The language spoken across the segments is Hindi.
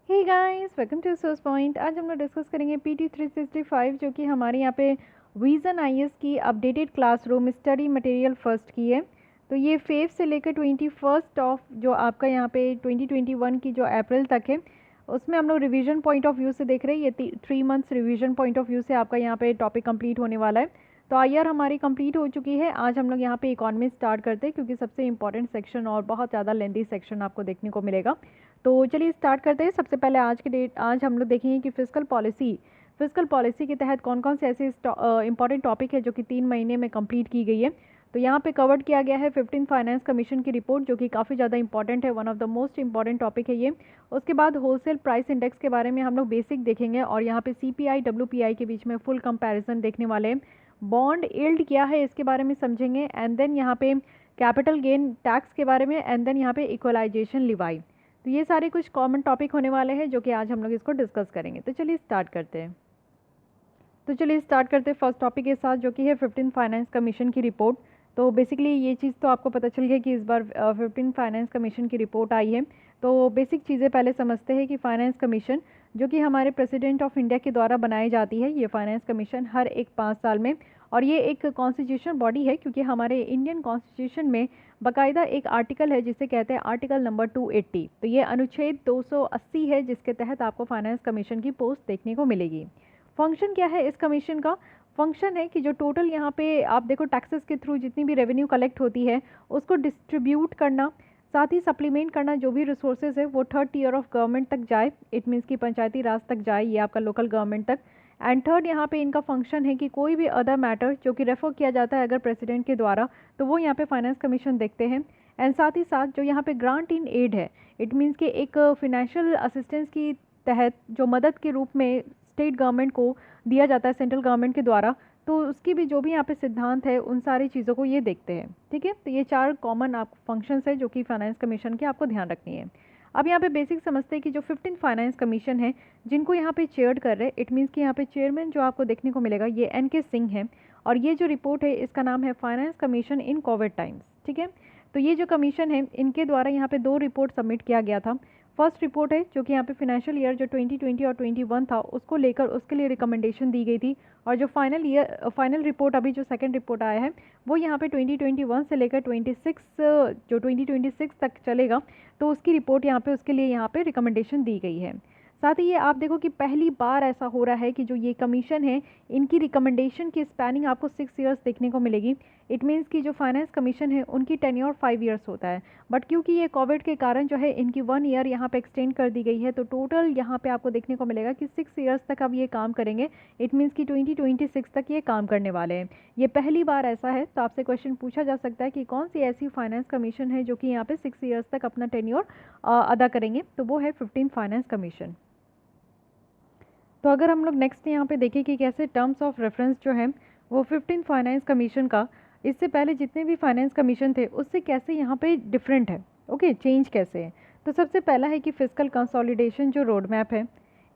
Hey guys, welcome to source point. आज हम लोग डिस्कस करेंगे पीटी 365 जो कि हमारे यहाँ पे विजन आईएएस की updated classroom study material first की है। तो ये 5 से लेकर 21 ऑफ जो आपका यहाँ पे 2021 की जो अप्रैल तक है उसमें हम लोग रिवीजन पॉइंट ऑफ व्यू से देख रहे हैं। ये 3 months revision point of view से आपका यहाँ पे टॉपिक कंप्लीट होने वाला है। तो आईआर हमारी कंप्लीट हो चुकी है। आज हम लोग यहाँ पे इकोनॉमी स्टार्ट करते हैं क्योंकि सबसे इंपॉर्टेंट सेक्शन और बहुत ज़्यादा लेंथी सेक्शन आपको देखने को मिलेगा। तो चलिए स्टार्ट करते हैं। सबसे पहले आज हम लोग देखेंगे कि फिजिकल पॉलिसी के तहत कौन कौन से ऐसे इंपॉर्टेंट टॉपिक है जो कि 3 महीने में कंप्लीट की गई है। तो यहाँ पे कवर्ड किया गया है 15 फाइनेंस कमीशन की रिपोर्ट जो कि काफ़ी ज़्यादा इंपॉर्टेंट है, one of the most important topic है ये। उसके बाद होलसेल प्राइस इंडेक्स के बारे में हम लोग बेसिक देखेंगे और यहाँ पे सीपीआई डब्ल्यूपीआई के बीच में फुल कंपैरिजन देखने वाले हैं। बॉन्ड यील्ड क्या है इसके बारे में समझेंगे एंड देन यहाँ पे कैपिटल गेन टैक्स के बारे में एंड देन यहाँ पे इक्वलाइजेशन लिवाई। तो ये सारे कुछ कॉमन टॉपिक होने वाले हैं जो कि आज हम लोग इसको डिस्कस करेंगे। तो चलिए स्टार्ट करते हैं। फर्स्ट टॉपिक के साथ जो कि है 15 फाइनेंस कमीशन की रिपोर्ट। तो बेसिकली ये चीज़ तो आपको पता चल गया कि इस बार 15 फाइनेंस कमीशन की रिपोर्ट आई है। तो बेसिक चीज़ें पहले समझते हैं कि फाइनेंस कमीशन जो कि हमारे प्रेसिडेंट ऑफ इंडिया के द्वारा बनाई जाती है। ये फाइनेंस कमीशन हर एक 5 साल में, और ये एक कॉन्स्टिट्यूशन बॉडी है क्योंकि हमारे इंडियन कॉन्स्टिट्यूशन में बाकायदा एक आर्टिकल है जिसे कहते हैं आर्टिकल नंबर 280। तो ये अनुच्छेद 280 है जिसके तहत आपको फाइनेंस कमीशन की पोस्ट देखने को मिलेगी। फंक्शन क्या है इस कमीशन का? फंक्शन है कि जो टोटल यहाँ पे आप देखो टैक्सेस के थ्रू जितनी भी रेवेन्यू कलेक्ट होती है उसको डिस्ट्रीब्यूट करना, साथ ही सप्लीमेंट करना, जो भी रिसोर्सेज है वो थर्ड टीयर ऑफ गवर्नमेंट तक जाए। इट मीन्स कि पंचायती राज तक जाए, ये आपका लोकल गवर्नमेंट तक। एंड थर्ड यहाँ पे इनका फंक्शन है कि कोई भी अदर मैटर जो कि रेफर किया जाता है अगर प्रेसिडेंट के द्वारा, तो वो यहाँ पे फाइनेंस कमीशन देखते हैं। एंड साथ ही साथ जो यहाँ पे ग्रांट इन एड है, इट मीन्स कि एक फिनेंशियल असिस्टेंस की तहत जो मदद के रूप में स्टेट गवर्नमेंट को दिया जाता है सेंट्रल गवर्नमेंट के द्वारा, तो उसकी भी जो भी यहाँ पे सिद्धांत है उन सारी चीज़ों को ये देखते हैं। ठीक है, तो ये 4 कॉमन आप फंक्शंस है जो कि फाइनेंस कमीशन के आपको ध्यान रखनी है। अब यहाँ पे बेसिक समझते हैं कि जो 15 फाइनेंस कमीशन है जिनको यहाँ पे चेयर कर रहे हैं, इट मीन्स कि यहाँ पे चेयरमैन जो आपको देखने को मिलेगा ये एन.के. सिंह है। और ये जो रिपोर्ट है इसका नाम है फाइनेंस कमीशन इन कोविड टाइम्स। ठीक है, तो ये जो कमीशन है इनके द्वारा यहाँ पे 2 रिपोर्ट सबमिट किया गया था। फर्स्ट रिपोर्ट है जो कि यहाँ पे फिनेंशियल ईयर जो 2020 और 21 था उसको लेकर उसके लिए रिकमेंडेशन दी गई थी। और जो फाइनल रिपोर्ट अभी जो सेकंड रिपोर्ट आया है वो यहाँ पे 2021 से लेकर 26 जो 2026 तक चलेगा, तो उसकी रिपोर्ट यहाँ पे उसके लिए यहाँ पे रिकमेंडेशन दी गई है। साथ ही ये आप देखो कि पहली बार ऐसा हो रहा है कि जो ये कमीशन है इनकी रिकमेंडेशन की स्पैनिंग आपको 6 ईयर्स देखने को मिलेगी। इट मीन्स कि जो फाइनेंस कमीशन है उनकी टेन्योर 5 ईयर्स होता है, बट क्योंकि ये कोविड के कारण जो है इनकी 1 ईयर यहाँ पे एक्सटेंड कर दी गई है, तो टोटल यहाँ पे आपको देखने को मिलेगा कि 6 ईयर्स तक अब ये काम करेंगे। इट मीन्स कि 2026 तक ये काम करने वाले हैं। ये पहली बार ऐसा है। तो आपसे क्वेश्चन पूछा जा सकता है कि कौन सी ऐसी फाइनेंस कमीशन है जो कि यहाँ पे 6 ईयर्स तक अपना टेन्योर अदा करेंगे, तो वो है 15 फाइनेंस कमीशन। तो अगर हम लोग नेक्स्ट यहाँ पे देखें कि कैसे टर्म्स ऑफ रेफरेंस जो है वो 15 फाइनेंस कमीशन का इससे पहले जितने भी फाइनेंस कमीशन थे उससे कैसे यहाँ पे डिफरेंट है, ओके, चेंज कैसे है। तो सबसे पहला है कि फिजिकल कंसोलिडेशन जो रोड मैप है,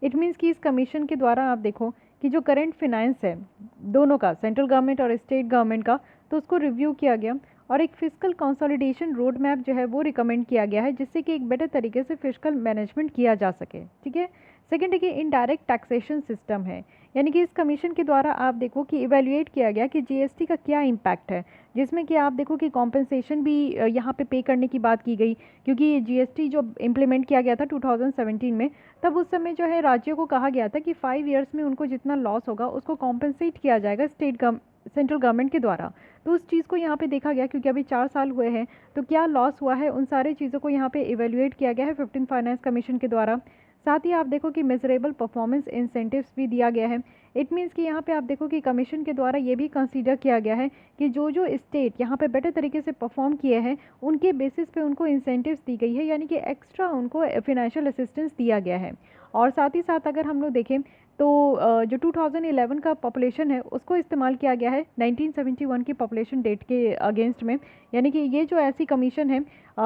इट मीन्स कि इस कमीशन के द्वारा आप देखो कि जो करंट फिनांस है दोनों का, सेंट्रल गवर्नमेंट और स्टेट गवर्नमेंट का, तो उसको रिव्यू किया गया और एक फिजिकल कंसोलिडेशन रोड मैप जो है वो रिकमेंड किया गया है जिससे कि एक बेटर तरीके से फिजिकल मैनेजमेंट किया जा सके। ठीक है, सेकेंड है कि इनडायरेक्ट टैक्सेशन सिस्टम है, यानी कि इस कमीशन के द्वारा आप देखो कि इवेल्युएट किया गया कि जीएसटी का क्या इम्पैक्ट है, जिसमें कि आप देखो कि कॉम्पेंसेशन भी यहाँ पे करने की बात की गई। क्योंकि ये जीएसटी जो इम्प्लीमेंट किया गया था 2017 में, तब उस समय जो है राज्यों को कहा गया था कि 5 ईयर्स में उनको जितना लॉस होगा उसको कॉम्पेंसेट किया जाएगा सेंट्रल गवर्नमेंट के द्वारा। तो उस चीज़ को यहाँ पे देखा गया क्योंकि अभी 4 साल हुए हैं, तो क्या लॉस हुआ है उन सारी चीज़ों को यहाँ पे इवेल्युएट किया गया है 15 फाइनेंस कमीशन के द्वारा। साथ ही आप देखो कि मेजरेबल परफॉर्मेंस इंसेंटिव्स भी दिया गया है। इट मीन्स कि यहाँ पे आप देखो कि कमीशन के द्वारा ये भी कंसीडर किया गया है कि जो जो स्टेट यहाँ पे बेटर तरीके से परफॉर्म किए हैं उनके बेसिस पे उनको इंसेंटिव्स दी गई है, यानी कि एक्स्ट्रा उनको फाइनेंशियल असिस्टेंस दिया गया है। और साथ ही साथ अगर हम लोग देखें तो जो 2011 का पॉपुलेशन है उसको इस्तेमाल किया गया है 1971 की पॉपुलेशन डेट के अगेंस्ट में, यानी कि ये जो ऐसी कमीशन है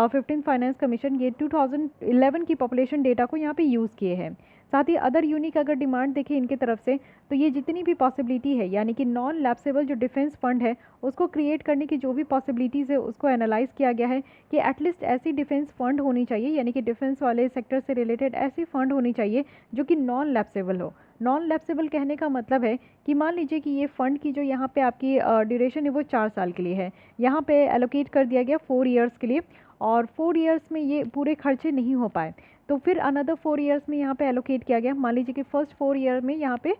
15 फाइनेंस कमीशन ये 2011 की पॉपुलेशन डेटा को यहाँ पे यूज़ किए हैं। साथ ही अदर यूनिक अगर डिमांड देखें इनके तरफ से, तो ये जितनी भी पॉसिबिलिटी है यानी कि नॉन लैप्सेबल जो डिफेंस फंड है उसको क्रिएट करने की जो भी पॉसिबिलिटीज़ है उसको एनालाइज किया गया है कि एटलीस्ट ऐसी डिफेंस फंड होनी चाहिए, यानी कि डिफेंस वाले सेक्टर से रिलेटेड ऐसी फंड होनी चाहिए जो कि नॉन लैप्सेबल हो। नॉन लैप्सेबल कहने का मतलब है कि मान लीजिए कि ये फंड की जो यहाँ पे आपकी ड्यूरेशन है वो 4 साल के लिए है, यहाँ पे एलोकेट कर दिया गया 4 ईयर्स के लिए, और 4 ईयर्स में ये पूरे खर्चे नहीं हो पाए तो फिर अनदर 4 ईयर्स में यहाँ पे एलोकेट किया गया। मान लीजिए कि फर्स्ट 4 ईयर में यहाँ पे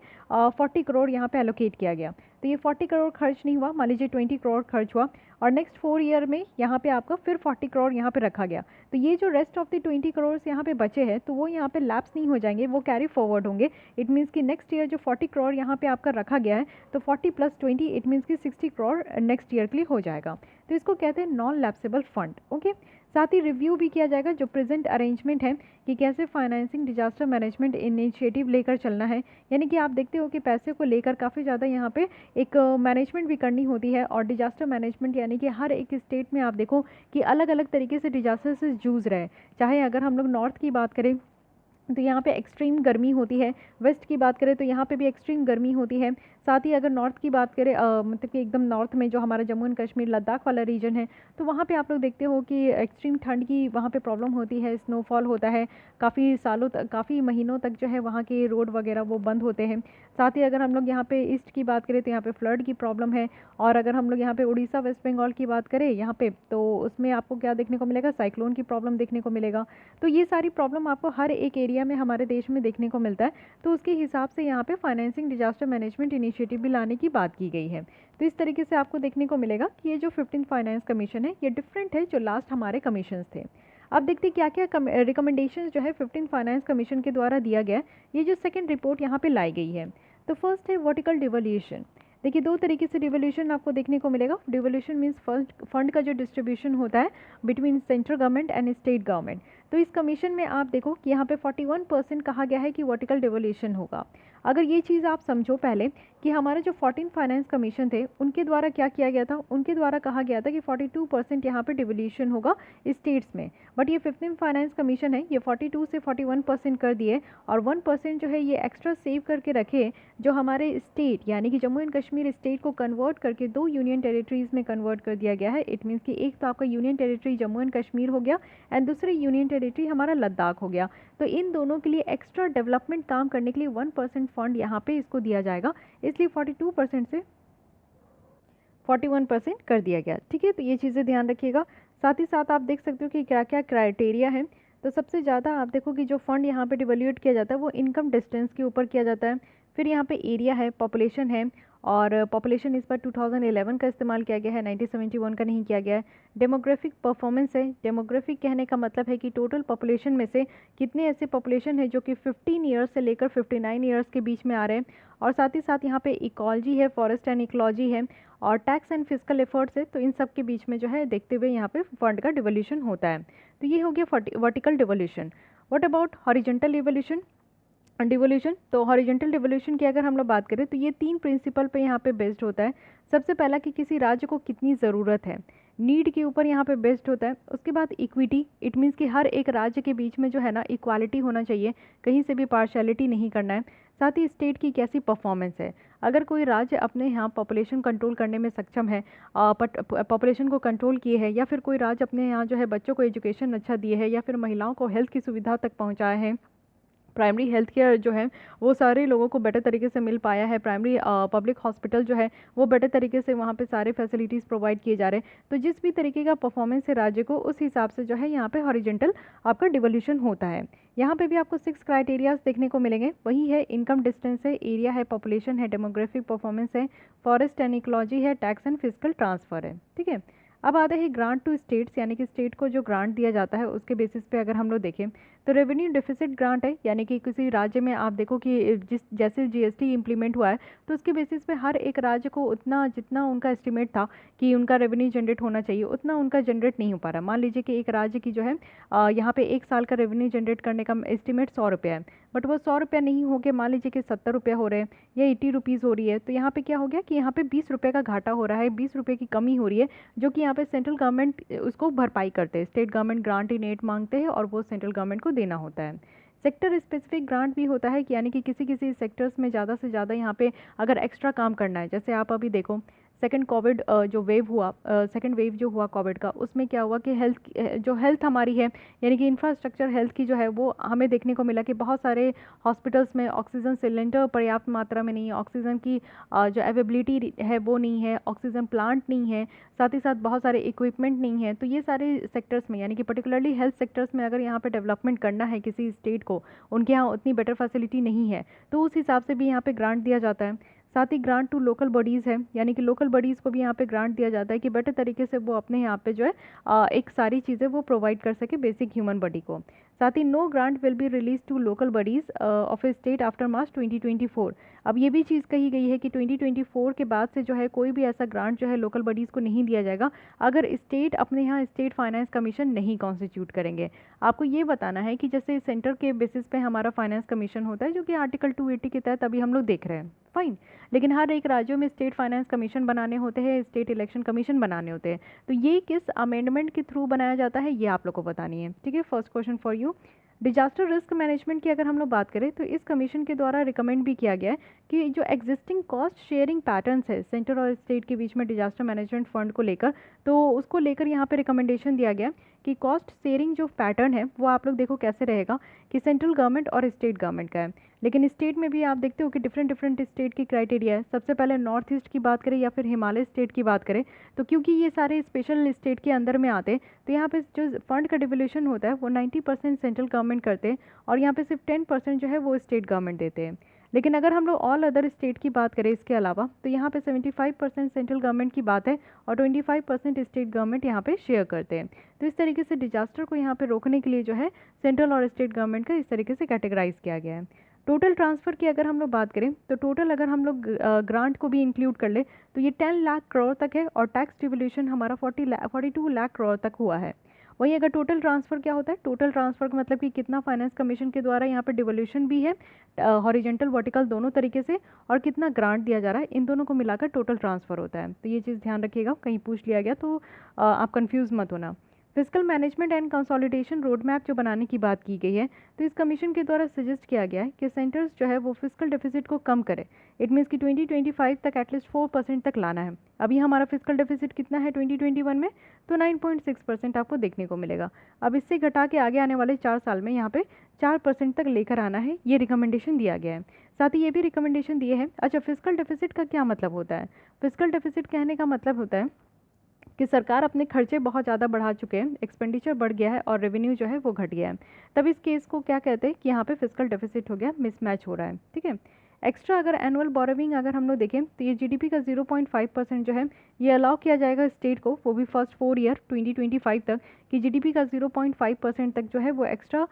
40 करोड़ यहाँ पे एलोकेट किया गया, तो ये 40 करोड़ खर्च नहीं हुआ, मान लीजिए 20 करोड़ खर्च हुआ, और नेक्स्ट 4 ईयर में यहाँ पे आपका फिर 40 करोड़ यहाँ पे रखा गया। तो ये जो रेस्ट ऑफ द 20 करोड़ यहाँ पे बचे हैं तो वो यहाँ पे लैप्स नहीं हो जाएंगे, वो कैरी फॉरवर्ड होंगे। इट मीन्स कि नेक्स्ट ईयर जो 40 करोड़ यहाँ पे आपका रखा गया है तो 40 + 20 इट मीन्स कि 60 करोड़ नेक्स्ट ईयर के लिए हो जाएगा। तो इसको कहते हैं नॉन लैप्सेबल फंड। ओके, साथ ही रिव्यू भी किया जाएगा जो प्रेजेंट अरेंजमेंट है कि कैसे फाइनेंसिंग डिजास्टर मैनेजमेंट इनिशिएटिव लेकर चलना है, यानी कि आप देखते हो कि पैसे को लेकर काफ़ी ज़्यादा यहाँ पे एक मैनेजमेंट भी करनी होती है। और डिजास्टर मैनेजमेंट यानी कि हर एक स्टेट में आप देखो कि अलग अलग तरीके से डिजास्टर से जूझ रहे हैं। चाहे अगर हम लोग नॉर्थ की बात करें तो यहाँ पे एक्सट्रीम गर्मी होती है, वेस्ट की बात करें तो यहाँ पे भी एक्सट्रीम गर्मी होती है। साथ ही अगर नॉर्थ की बात करें मतलब कि एकदम नॉर्थ में जो हमारा जम्मू एंड कश्मीर लद्दाख वाला रीजन है तो वहाँ पे आप लोग देखते हो कि एक्सट्रीम ठंड की वहाँ पे प्रॉब्लम होती है, स्नोफॉल होता है, काफ़ी सालों तक काफ़ी महीनों तक जो है वहाँ के रोड वगैरह वो बंद होते हैं। साथ ही अगर हम लोग यहाँ पे ईस्ट की बात करें तो यहाँ पे फ्लड की प्रॉब्लम है, और अगर हम लोग यहाँ पे उड़ीसा वेस्ट बंगाल की बात करें यहाँ पे तो उसमें आपको क्या देखने को मिलेगा, साइक्लोन की प्रॉब्लम देखने को मिलेगा। तो ये सारी प्रॉब्लम आपको हर एक एरिया में हमारे देश में देखने को मिलता है, तो उसके हिसाब से यहाँ पे फाइनेंसिंग डिजास्टर मैनेजमेंट इनिशिएटिव भी लाने की बात की गई है। तो इस तरीके से आपको देखने को मिलेगा कि ये जो 15th फाइनेंस कमीशन है ये डिफरेंट है जो लास्ट हमारे कमीशन थे। अब देखते हैं क्या क्या रिकमेंडेशंस जो है 15th फाइनेंस कमीशन के द्वारा दिया गया है। ये जो सेकंड रिपोर्ट यहाँ पे लाई गई है, तो फर्स्ट है वर्टिकल डिवोल्यूशन। देखिए दो तरीके से डिवोल्यूशन आपको देखने को मिलेगा। डिवोल्यूशन मीन्स फंड का जो डिस्ट्रीब्यूशन होता है between central government and state government. तो इस कमीशन में आप देखो कि यहाँ पे 41% कहा गया है कि वर्टिकल डिवोल्यूशन होगा। अगर ये चीज़ आप समझो पहले कि हमारे जो 14 फाइनेंस कमीशन थे उनके द्वारा क्या किया गया था, उनके द्वारा कहा गया था कि 42% यहाँ पे डिवोल्यूशन होगा स्टेट्स में, बट ये 15 फाइनेंस कमीशन है ये 42 से 41% कर दिए, और 1% जो है ये एक्स्ट्रा सेव करके रखे जो हमारे स्टेट यानी कि जम्मू एंड कश्मीर स्टेट को कन्वर्ट करके 2 यूनियन टेरिटरीज़ में कन्वर्ट कर दिया गया है। इट मीन्स कि एक तो आपका union territory Jammu and Kashmir हो गया एंड दूसरी यूनियन टेरिटरी हमारा लद्दाख हो गया। तो इन दोनों के लिए एक्स्ट्रा डेवलपमेंट काम करने के लिए 1% फंड यहाँ पे इसको दिया जाएगा, इसलिए 42% से 41% कर दिया गया। ठीक है, तो ये चीज़ें ध्यान रखिएगा। साथ ही साथ आप देख सकते हो कि क्या क्या क्राइटेरिया है। तो सबसे ज़्यादा आप देखो कि जो फंड यहाँ पे डिवोल्यूट किया जाता है वो इनकम डिस्टेंस के ऊपर किया जाता है। फिर यहाँ पे एरिया है, पॉपुलेशन है, और पॉपुलेशन इस पर 2011 का इस्तेमाल किया गया है, 1971 का नहीं किया गया है। डेमोग्राफिक परफॉर्मेंस है। डेमोग्राफिक कहने का मतलब है कि टोटल पॉपुलेशन में से कितने ऐसे पॉपुलेशन है जो कि 15 ईयर्स से लेकर 59 ईयर्स के बीच में आ रहे हैं। और साथ ही साथ यहाँ पे इकोलॉजी है, फॉरेस्ट एंड इकोलॉजी है, और टैक्स एंड फिजिकल एफर्ट्स है। तो इन सब के बीच में जो है देखते हुए यहाँ पे फंड का डिवोल्यूशन होता है। तो ये हो गया vertical devolution. What about horizontal devolution? तो हॉरिजॉन्टल डिवोल्यूशन की अगर हम लोग बात करें तो ये 3 प्रिंसिपल पे यहाँ पे बेस्ड होता है। सबसे पहला कि किसी राज्य को कितनी ज़रूरत है, नीड के ऊपर यहाँ पे बेस्ड होता है। उसके बाद इक्विटी, इट मीन्स कि हर एक राज्य के बीच में जो है ना इक्वालिटी होना चाहिए, कहीं से भी पार्शियलिटी नहीं करना है। साथ ही स्टेट की कैसी परफॉर्मेंस है, अगर कोई राज्य अपने यहाँ पॉपुलेशन कंट्रोल करने में सक्षम है, पॉपुलेशन को कंट्रोल किए है, या फिर कोई राज्य अपने यहाँ जो है बच्चों को एजुकेशन अच्छा दिए है, या फिर महिलाओं को हेल्थ की सुविधा तक पहुँचाया है, प्राइमरी हेल्थ केयर जो है वो सारे लोगों को बेटर तरीके से मिल पाया है, प्राइमरी पब्लिक हॉस्पिटल जो है वो बेटर तरीके से वहाँ पे सारे फैसिलिटीज़ प्रोवाइड किए जा रहे हैं। तो जिस भी तरीके का परफॉर्मेंस है राज्य को उस हिसाब से जो है यहाँ पे हॉरिजॉन्टल आपका डिवोल्यूशन होता है। यहाँ पे भी आपको 6 क्राइटेरियाज देखने को मिलेंगे, वही है इनकम डिस्टेंस है, एरिया है, पॉपुलेशन है, डेमोग्राफिक परफॉर्मेंस है, फॉरेस्ट एंड इकोलॉजी है, टैक्स एंड फिजिकल ट्रांसफर है। ठीक है, अब आते हैं ग्रांट टू स्टेट्स, यानी कि स्टेट को जो ग्रांट दिया जाता है उसके बेसिस पे अगर हम लोग देखें तो रेवेन्यू डेफिसिट ग्रांट है, यानी कि किसी राज्य में आप देखो कि जैसे जीएसटी इंप्लीमेंट हुआ है तो उसके बेसिस पे हर एक राज्य को उतना जितना उनका एस्टिमेट था कि उनका रेवेन्यू जनरेट होना चाहिए उतना उनका जनरेट नहीं हो पा रहा। मान लीजिए कि एक राज्य की जो है यहाँ पे 1 साल का रेवेन्यू जनरेट करने का एस्टिमेट 100 रुपये है, बट वो 100 रुपये नहीं हो के मान लीजिए कि 70 रुपये हो रहे हैं या 80 रुपीज़ हो रही है। तो यहाँ पे क्या हो गया कि यहाँ पे 20 रुपये का घाटा हो रहा है, 20 रुपये की कमी हो रही है, जो कि यहाँ पे सेंट्रल गवर्नमेंट उसको भरपाई करते हैं। State government grant in aid मांगते हैं और वो सेंट्रल गवर्नमेंट को देना होता है। सेक्टर स्पेसिफिक ग्रांट भी होता है कि यानी कि किसी किसी सेक्टर्स में ज़्यादा से ज़्यादा यहाँ पे अगर एक्स्ट्रा काम करना है, जैसे आप अभी देखो सेकंड कोविड जो वेव हुआ, सेकंड वेव जो हुआ कोविड का, उसमें क्या हुआ कि हेल्थ हमारी है, यानी कि इंफ्रास्ट्रक्चर हेल्थ की जो है वो हमें देखने को मिला कि बहुत सारे हॉस्पिटल्स में ऑक्सीजन सिलेंडर पर्याप्त मात्रा में नहीं है, ऑक्सीजन की जो अवेबिलिटी है वो नहीं है, ऑक्सीजन प्लांट नहीं है, साथ ही साथ बहुत सारे इक्विपमेंट नहीं है। तो ये सारे सेक्टर्स में यानी कि पर्टिकुलरली हेल्थ सेक्टर्स में अगर यहाँ पे डेवलपमेंट करना है किसी स्टेट को, उनके यहाँ उतनी बेटर फैसिलिटी नहीं है, तो उस हिसाब से भी यहाँ पे ग्रांट दिया जाता है। साथ ही ग्रांट टू लोकल बॉडीज़ है, यानी कि लोकल बॉडीज़ को भी यहाँ पे ग्रांट दिया जाता है कि बेटर तरीके से वो अपने यहाँ पे जो है एक सारी चीज़ें वो प्रोवाइड कर सके बेसिक ह्यूमन बॉडी को। साथ ही no grant will be release to local bodies of a state after March 2024। अब ये भी चीज़ कही गई है कि 2024 के बाद से जो है कोई भी ऐसा ग्रांट जो है लोकल बॉडीज़ को नहीं दिया जाएगा अगर स्टेट अपने यहाँ स्टेट फाइनेंस कमीशन नहीं कॉन्स्टिट्यूट करेंगे। आपको ये बताना है कि जैसे सेंटर के बेसिस पे हमारा फाइनेंस कमीशन होता है जो कि आर्टिकल 280 के तहत अभी हम लोग देख रहे हैं, फाइन, लेकिन हर एक राज्यों में स्टेट फाइनेंस कमीशन बनाने होते हैं, स्टेट इलेक्शन कमीशन बनाने होते हैं। तो ये किस अमेंडमेंट के थ्रू बनाया जाता है ये आप लोग को बतानी है, ठीक है। First question for you, disaster risk management की अगर हम लोग बात करें तो इस कमीशन के द्वारा रिकमेंड भी किया गया है कि जो एग्जिस्टिंग कॉस्ट शेयरिंग पैटर्न्स है सेंटर और स्टेट के बीच में डिजास्टर मैनेजमेंट फंड को लेकर, तो उसको लेकर यहाँ पे रिकमेंडेशन दिया गया कि कॉस्ट शेयरिंग जो पैटर्न है वो आप लोग देखो कैसे रहेगा कि सेंट्रल गवर्नमेंट और स्टेट गवर्नमेंट का है, लेकिन स्टेट में भी आप देखते हो कि डिफरेंट डिफरेंट स्टेट की क्राइटेरिया है। सबसे पहले नॉर्थ ईस्ट की बात करें या फिर हिमालय स्टेट की बात करें, तो क्योंकि ये सारे स्पेशल स्टेट के अंदर में आते हैं, तो यहाँ पे जो फंड का डिवोल्यूशन होता है वो 90% सेंट्रल गवर्नमेंट करते हैं और यहाँ पे सिर्फ 10% जो है वो स्टेट गवर्नमेंट देते हैं। लेकिन अगर हम लोग ऑल अदर स्टेट की बात करें इसके अलावा, तो यहाँ पे 75% सेंट्रल गवर्नमेंट की बात है और 25% स्टेट गवर्नमेंट यहाँ पे शेयर करते हैं। तो इस तरीके से डिजास्टर को यहाँ पे रोकने के लिए जो है सेंट्रल और स्टेट गवर्नमेंट का इस तरीके से कैटेगराइज किया गया है। टोटल ट्रांसफ़र की अगर हम लोग बात करें तो टोटल अगर हम लोग ग्रांट को भी इंक्लूड कर ले तो ये 10 लाख करोड़ तक है और टैक्स डिवोल्यूशन हमारा 42 लाख करोड़ तक हुआ है। वहीं अगर टोटल ट्रांसफ़र क्या होता है, टोटल ट्रांसफ़र का मतलब कि कितना फाइनेंस कमीशन के द्वारा यहाँ पे डिवोल्यूशन भी है हॉरिजेंटल वर्टिकल दोनों तरीके से, और कितना ग्रांट दिया जा रहा है, इन दोनों को मिलाकर टोटल ट्रांसफ़र होता है। तो ये चीज़ ध्यान रखिएगा, कहीं पूछ लिया गया तो आप कंफ्यूज मत होना। Physical management and consolidation road map जो बनाने की बात की गई है, तो इस कमीशन के द्वारा सजेस्ट किया गया है कि सेंटर्स जो है वो फिजिकल डेफिसिट को कम करे। इट मीन्स कि 2025 तक एटलीस्ट 4% तक लाना है। अभी हमारा फिजिकल डेफिसिट कितना है 2021 में, तो 9.6% आपको देखने को मिलेगा। अब इससे घटा के आगे आने वाले 4 साल में यहाँ पे 4% तक लेकर आना है, ये रिकमेंडेशन दिया गया है। साथ ही ये भी रिकमेंडेशन दिए हैं। अच्छा, फिजिकल डेफिसिट का क्या मतलब होता है? फिजिकल डेफिसिट कहने का मतलब होता है कि सरकार अपने खर्चे बहुत ज़्यादा बढ़ा चुके हैं, एक्सपेंडिचर बढ़ गया है और रेवेन्यू जो है वो घट गया है। तब इस केस को क्या कहते हैं कि यहाँ पे फिजिकल डेफिसिट हो गया, मिसमैच हो रहा है, ठीक है। एक्स्ट्रा अगर एनुअल बोरोविंग अगर हम लोग देखें तो ये जीडीपी का 0.5% जो है ये अलाउ किया जाएगा स्टेट को, वो भी फर्स्ट 4 ईयर 2025 तक, कि जीडीपी का 0.5% तक जो है वो एक्स्ट्रा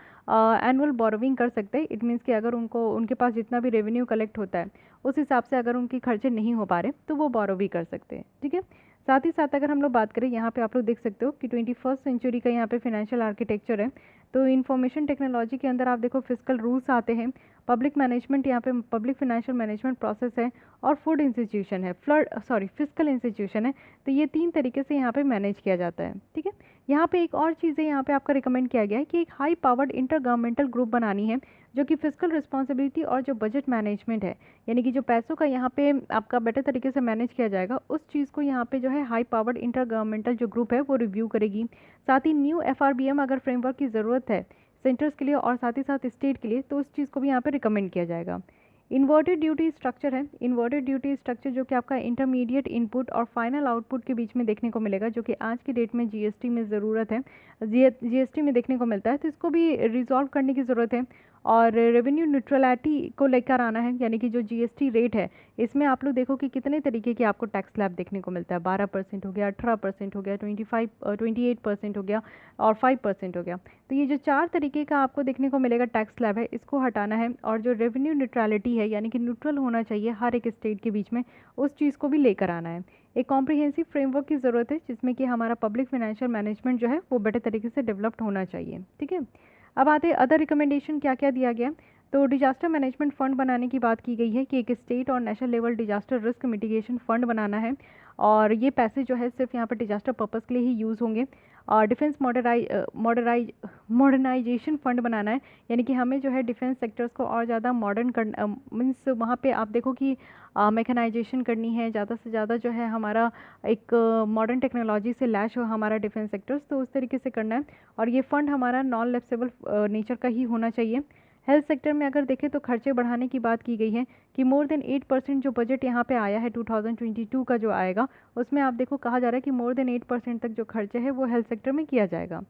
एनुअल बोरोविंग कर सकते हैं। इट मीन्स कि अगर उनके पास जितना भी रेवेन्यू कलेक्ट होता है उस हिसाब से अगर उनके खर्चे नहीं हो पा रहे तो वो बोरो भी कर सकते हैं, ठीक है। साथ ही साथ अगर हम लोग बात करें, यहाँ पे आप लोग देख सकते हो कि 21st सेंचुरी का यहाँ पे फाइनेंशियल आर्किटेक्चर है। तो इंफॉर्मेशन टेक्नोलॉजी के अंदर आप देखो फिजिकल रूल्स आते हैं, पब्लिक मैनेजमेंट, यहाँ पे पब्लिक फाइनेंशियल मैनेजमेंट प्रोसेस है, और फूड इंस्टीट्यूशन है, फिजिकल इंस्टीट्यूशन है। तो ये 3 तरीके से यहाँ पे मैनेज किया जाता है, ठीक है। यहाँ पे एक और चीज़ है, यहाँ पे आपका रिकमेंड किया गया है कि एक high powered inter governmental group बनानी है जो कि फिजिकल रिस्पॉन्सिबिलिटी और जो बजट मैनेजमेंट है, यानी कि जो पैसों का यहाँ पे आपका बेटर तरीके से मैनेज किया जाएगा, उस चीज़ को यहाँ पे जो है हाई पावर्ड इंटर गवर्नमेंटल जो ग्रुप है वो रिव्यू करेगी। साथ ही न्यू FRBM अगर फ्रेमवर्क की ज़रूरत है सेंटर्स के लिए और साथ ही साथ स्टेट के लिए, तो उस चीज़ को भी यहाँ पे रिकमेंड किया जाएगा। इन्वर्टेड ड्यूटी स्ट्रक्चर है, इन्वर्टेड ड्यूटी स्ट्रक्चर जो कि आपका इंटरमीडिएट इनपुट और फाइनल आउटपुट के बीच में देखने को मिलेगा, जो कि आज की डेट में जीएसटी में ज़रूरत है, जीएसटी में देखने को मिलता है, तो इसको भी रिजॉल्व करने की ज़रूरत है। और रेवेन्यू न्यूट्रलिटी को लेकर आना है, यानी कि जो जीएसटी रेट है इसमें आप लोग देखो कि कितने तरीके के आपको टैक्स स्लैब देखने को मिलता है। 12% हो गया, 18% हो गया, 28% हो गया और 5% हो गया। तो ये जो 4 तरीके का आपको देखने को मिलेगा टैक्स स्लैब है, इसको हटाना है। और जो रेवेन्यू न्यूट्रलिटी है, यानी कि न्यूट्रल होना चाहिए हर एक स्टेट के बीच में, उस चीज़ को भी लेकर आना है। एक कॉम्प्रिहेंसिव फ्रेमवर्क की ज़रूरत है जिसमें कि हमारा पब्लिक फाइनेंशियल मैनेजमेंट जो है वो बेटर तरीके से डेवलप्ड होना चाहिए, ठीक है। अब आते हैं अदर रिकमेंडेशन क्या क्या दिया गया। तो डिजास्टर मैनेजमेंट फ़ंड बनाने की बात की गई है कि एक स्टेट और national level disaster risk mitigation fund बनाना है, और ये पैसे जो है सिर्फ यहाँ पर डिजास्टर पर्पज़ के लिए ही यूज़ होंगे। डिफेंस मॉडर्नाइजेशन फंड बनाना है, यानी कि हमें जो है डिफेंस सेक्टर्स को और ज़्यादा मॉडर्न कर मीन्स वहाँ पे आप देखो कि मैकेनाइजेशन करनी है, ज़्यादा से ज़्यादा जो है हमारा एक मॉडर्न टेक्नोलॉजी से लैस हो हमारा डिफेंस सेक्टर्स, तो उस तरीके से करना है। और ये फंड हमारा नॉन लैप्सेबल नेचर का ही होना चाहिए। हेल्थ सेक्टर में अगर देखें तो खर्चे बढ़ाने की बात की गई है कि मोर देन 8% जो बजट यहाँ पे आया है 2022 का जो आएगा, उसमें आप देखो कहा जा रहा है कि मोर देन 8% तक जो खर्चे है वो हेल्थ सेक्टर में किया जाएगा।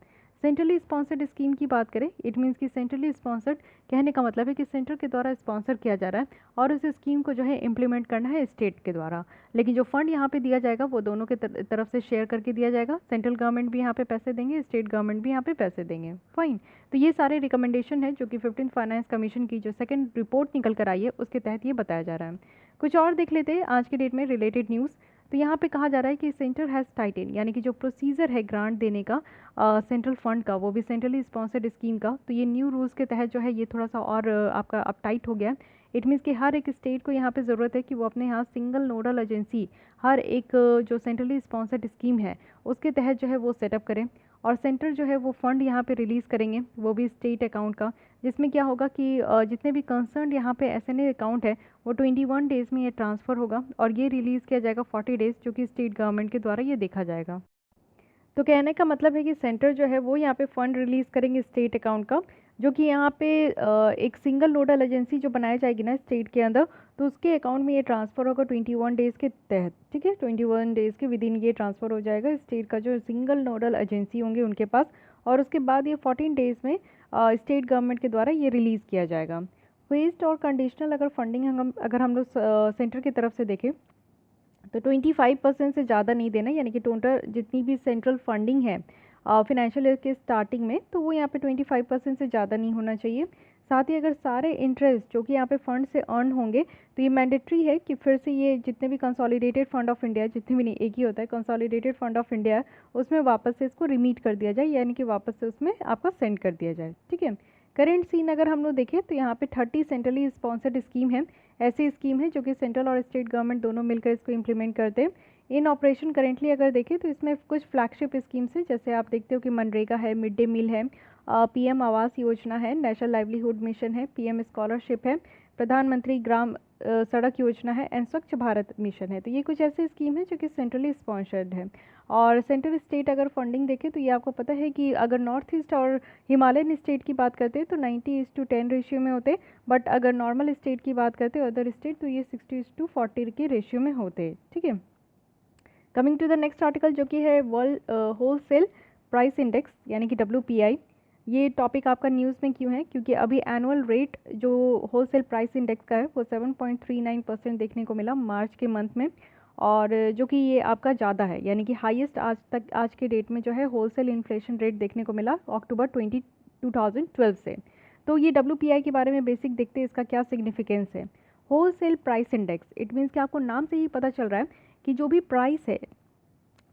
सेंट्रली स्पॉन्सर्ड स्कीम की बात करें, इट मीन्स कि सेंट्रली स्पॉन्सर्ड कहने का मतलब है कि सेंटर के द्वारा स्पॉन्सर किया जा रहा है और उस स्कीम को जो है इम्प्लीमेंट करना है स्टेट के द्वारा। लेकिन जो फंड यहाँ पे दिया जाएगा वो दोनों के तरफ से शेयर करके दिया जाएगा। सेंट्रल गवर्नमेंट भी यहाँ पे पैसे देंगे, स्टेट गवर्नमेंट भी यहाँ पे पैसे देंगे। फाइन। तो ये सारे रिकमेंडेशन है जो कि 15th फाइनेंस कमीशन की जो सेकंड रिपोर्ट निकल कर आई है उसके तहत ये बताया जा रहा है। कुछ और देख लेते हैं आज के डेट में रिलेटेड न्यूज़। तो यहाँ पे कहा जा रहा है कि सेंटर हैज़ टाइटन, यानी कि जो प्रोसीजर है ग्रांट देने का सेंट्रल फंड का, वो भी सेंट्रली स्पॉन्सर्ड स्कीम का, तो ये न्यू रूल्स के तहत जो है ये थोड़ा सा और आपका अब टाइट हो गया है। इट मीन्स कि हर एक स्टेट को यहाँ पे ज़रूरत है कि वो अपने यहाँ सिंगल नोडल एजेंसी हर एक जो सेंट्रली स्पॉन्सर्ड स्कीम है उसके तहत जो है वो सेटअप करें। और सेंटर जो है वो फंड यहाँ पे रिलीज़ करेंगे, वो भी स्टेट अकाउंट का, जिसमें क्या होगा कि जितने भी कंसर्न यहाँ पे एसएनए अकाउंट है वो 21 डेज़ में ये ट्रांसफ़र होगा और ये रिलीज़ किया जाएगा 40 डेज़, जो कि स्टेट गवर्नमेंट के द्वारा ये देखा जाएगा। तो कहने का मतलब है कि सेंटर जो है वो यहाँ पे फ़ंड रिलीज़ करेंगे स्टेट अकाउंट का, जो कि यहाँ पे एक सिंगल नोडल एजेंसी जो बनाई जाएगी ना स्टेट के अंदर, तो उसके अकाउंट में ये ट्रांसफ़र होगा 21 डेज़ के तहत। ठीक है, 21 डेज़ के विद इन ये ट्रांसफ़र हो जाएगा स्टेट का जो सिंगल नोडल एजेंसी होंगे उनके पास, और उसके बाद ये 14 डेज़ में स्टेट गवर्नमेंट के द्वारा ये रिलीज़ किया जाएगा। फेस्ड और कंडीशनल अगर फंडिंग अगर हम लोग सेंटर की तरफ से देखें तो 25% से ज़्यादा नहीं देना, यानी कि टोटल जितनी भी सेंट्रल फंडिंग है फिनेंशियल ईयर के स्टार्टिंग में, तो वो यहाँ पे 25% से ज़्यादा नहीं होना चाहिए। साथ ही अगर सारे इंटरेस्ट जो कि यहाँ पे फंड से अर्न होंगे तो ये मैंडेटरी है कि फिर से ये जितने भी कंसोलिडेटेड फंड ऑफ इंडिया, जितने भी नहीं एक ही होता है कंसोलिडेटेड फंड ऑफ इंडिया, उसमें वापस से इसको रिमीट कर दिया जाए, यानी कि वापस से उसमें आपका सेंड कर दिया जाए। ठीक है, करेंट सीन अगर हम लोग देखें तो यहाँ पे 30 सेंट्रली स्पॉन्सर्ड स्कीम है, ऐसी स्कीम है जो कि सेंट्रल और स्टेट गवर्नमेंट दोनों मिलकर इसको इम्प्लीमेंट करते हैं। इन ऑपरेशन करेंटली अगर देखें तो इसमें कुछ फ्लैगशिप स्कीम्स हैं, जैसे आप देखते हो कि मनरेगा है, मिड डे मील है, पीएम आवास योजना है, नेशनल लाइवलीहुड मिशन है, पीएम स्कॉलरशिप है, प्रधानमंत्री ग्राम सड़क योजना है एंड स्वच्छ भारत मिशन है। तो ये कुछ ऐसे स्कीम है जो कि सेंट्रली स्पॉन्सर्ड है। और सेंट्रल स्टेट अगर फंडिंग देखें तो ये आपको पता है कि अगर नॉर्थ ईस्ट और हिमालयन स्टेट की बात करते हैं तो 90:10 रेशियो में होते, बट अगर नॉर्मल स्टेट की बात करते हैं अदर स्टेट तो ये 60:40 के रेशियो में होते। ठीक है, coming to the next article जो कि है वर्ल्ड होलसेल प्राइस इंडेक्स, यानी कि WPI। ये टॉपिक आपका न्यूज़ में क्यों है, क्योंकि अभी एनुअल रेट जो होलसेल प्राइस इंडेक्स का है वो 7.39% देखने को मिला मार्च के मंथ में, और जो कि ये आपका ज़्यादा है, यानी कि हाईएस्ट आज के डेट में जो है होलसेल इन्फ्लेशन रेट देखने को मिला अक्टूबर 2012 से। तो ये WPI के बारे में बेसिक देखते हैं इसका क्या सिग्निफिकेंस है। Wholesale price index, it means कि आपको नाम से ही पता चल रहा है कि जो भी प्राइस है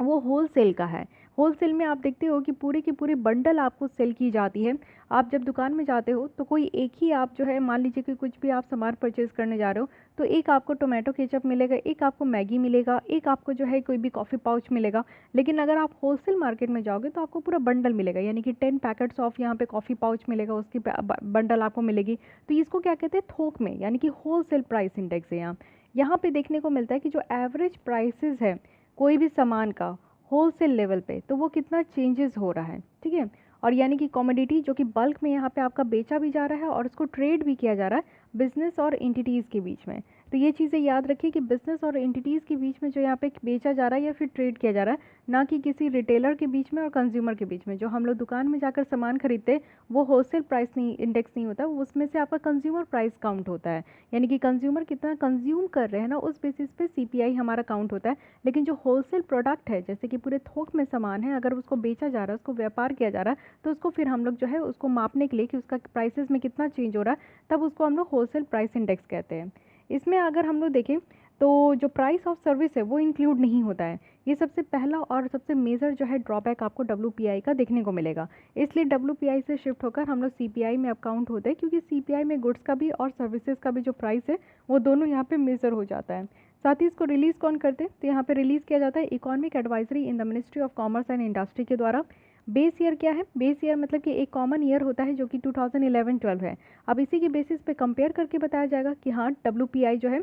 वो होलसेल का है। होलसेल में आप देखते हो कि पूरे की पूरी बंडल आपको सेल की जाती है। आप जब दुकान में जाते हो तो कोई एक ही आप जो है मान लीजिए कि कुछ भी आप सामान परचेज़ करने जा रहे हो तो एक आपको टोमेटो केचप मिलेगा, एक आपको मैगी मिलेगा, एक आपको जो है कोई भी कॉफ़ी पाउच मिलेगा। लेकिन अगर आप होलसेल मार्केट में जाओगे तो आपको पूरा बंडल मिलेगा, यानी कि 10 पैकेट्स ऑफ यहाँ पे कॉफ़ी पाउच मिलेगा, उसकी बंडल आपको मिलेगी। तो इसको क्या कहते हैं, थोक में, यानी कि होलसेल प्राइस इंडेक्स है। यहाँ पे देखने को मिलता है कि जो एवरेज प्राइसेस है कोई भी सामान का होलसेल लेवल पे, तो वो कितना चेंजेस हो रहा है। ठीक है, और यानी कि कमोडिटी जो कि बल्क में यहाँ पे आपका बेचा भी जा रहा है और उसको ट्रेड भी किया जा रहा है बिजनेस और एंटिटीज़ के बीच में। तो ये चीज़ें याद रखिए कि बिजनेस और एंटिटीज़ के बीच में जो यहाँ पे बेचा जा रहा है या फिर ट्रेड किया जा रहा है, ना कि किसी रिटेलर के बीच में और कंज्यूमर के बीच में। जो हम लोग दुकान में जाकर सामान खरीदते हैं वो होलसेल प्राइस नहीं इंडेक्स नहीं होता, उसमें से आपका कंज्यूमर प्राइस काउंट होता है, यानी कि कंज्यूमर कितना कंज्यूम कर रहे हैं ना उस बेसिस पे CPI हमारा काउंट होता है। लेकिन जो होलसेल प्रोडक्ट है, जैसे कि पूरे थोक में सामान है, अगर उसको बेचा जा रहा है, उसको व्यापार किया जा रहा है, तो उसको फिर हम लोग जो है उसको मापने के लिए कि उसका प्राइसेस में कितना चेंज हो रहा है, तब उसको हम लोग होलसेल प्राइस इंडेक्स कहते हैं। इसमें अगर हम लोग देखें तो जो प्राइस ऑफ सर्विस है वो इंक्लूड नहीं होता है। ये सबसे पहला और सबसे मेजर जो है ड्रॉबैक आपको WPI का देखने को मिलेगा। इसलिए WPI से शिफ्ट होकर हम लोग CPI में अब काउंट होते हैं, क्योंकि CPI में गुड्स का भी और सर्विसेज का भी जो प्राइस है वो दोनों यहाँ पे मेजर हो जाता है। साथ ही इसको रिलीज़ कौन करते हैं, तो यहाँ पे रिलीज़ किया जाता है economic advisory in the ministry of commerce and industry के द्वारा। बेस ईयर क्या है? बेस ईयर मतलब कि एक कॉमन ईयर होता है जो कि 2011-12 है। अब इसी के बेसिस पे कंपेयर करके बताया जाएगा कि हाँ WPI जो है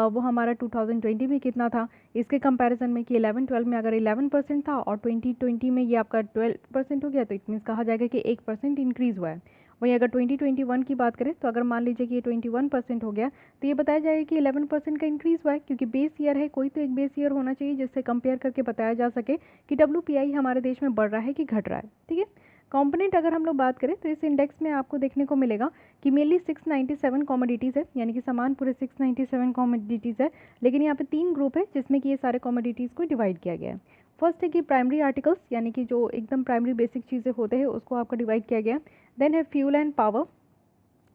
वो हमारा 2020 में कितना था, इसके कंपैरिजन में कि 11-12 में अगर 11% था और 2020 में ये आपका 12% हो गया, तो इट मीन्स कहा जाएगा कि 1% इंक्रीज़ हुआ है। वहीं अगर 2021 की बात करें तो अगर मान लीजिए कि ये 21% हो गया, तो ये बताया जाएगा कि 11% का इंक्रीज़ हुआ है, क्योंकि बेस ईयर है, कोई तो एक बेस ईयर होना चाहिए जिससे कंपेयर करके बताया जा सके कि WPI हमारे देश में बढ़ रहा है कि घट रहा है। ठीक है। कंपोनेंट अगर हम लोग बात करें तो इस इंडेक्स में आपको देखने को मिलेगा कि मेनली 697 कमोडिटीज़ है, यानी कि सामान पूरे 697 कमोडिटीज़ है, लेकिन यहाँ पे 3 ग्रुप है जिसमें कि ये सारे कमोडिटीज़ को डिवाइड किया गया है। फर्स्ट है कि प्राइमरी आर्टिकल्स, यानी कि जो एकदम प्राइमरी बेसिक चीज़ें होते हैं उसको आपका डिवाइड किया गया है। देन है फ्यूल एंड पावर,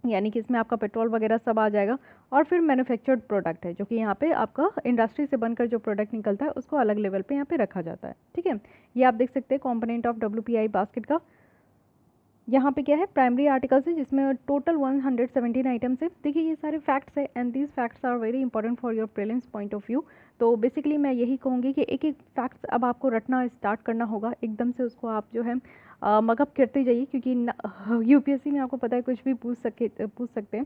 यानी कि इसमें आपका पेट्रोल वगैरह सब आ जाएगा। और फिर मैन्युफैक्चर्ड प्रोडक्ट है, जो कि यहाँ पे आपका इंडस्ट्री से बनकर जो प्रोडक्ट निकलता है उसको अलग लेवल पे यहाँ पे रखा जाता है। ठीक है, ये आप देख सकते हैं कॉम्पोनेंट ऑफ WPI बास्केट का। यहाँ पे क्या है, प्राइमरी आर्टिकल्स है जिसमें टोटल 117 आइटम्स है। देखिए ये सारे फैक्ट्स है and these facts are very important for your prelims point of view. तो बेसिकली मैं यही कहूँगी कि एक एक फैक्ट्स अब आपको रटना स्टार्ट करना होगा, एकदम से उसको आप जो है मगअप करते जाइए, क्योंकि UPSC में आपको पता है कुछ भी पूछ सकते हैं।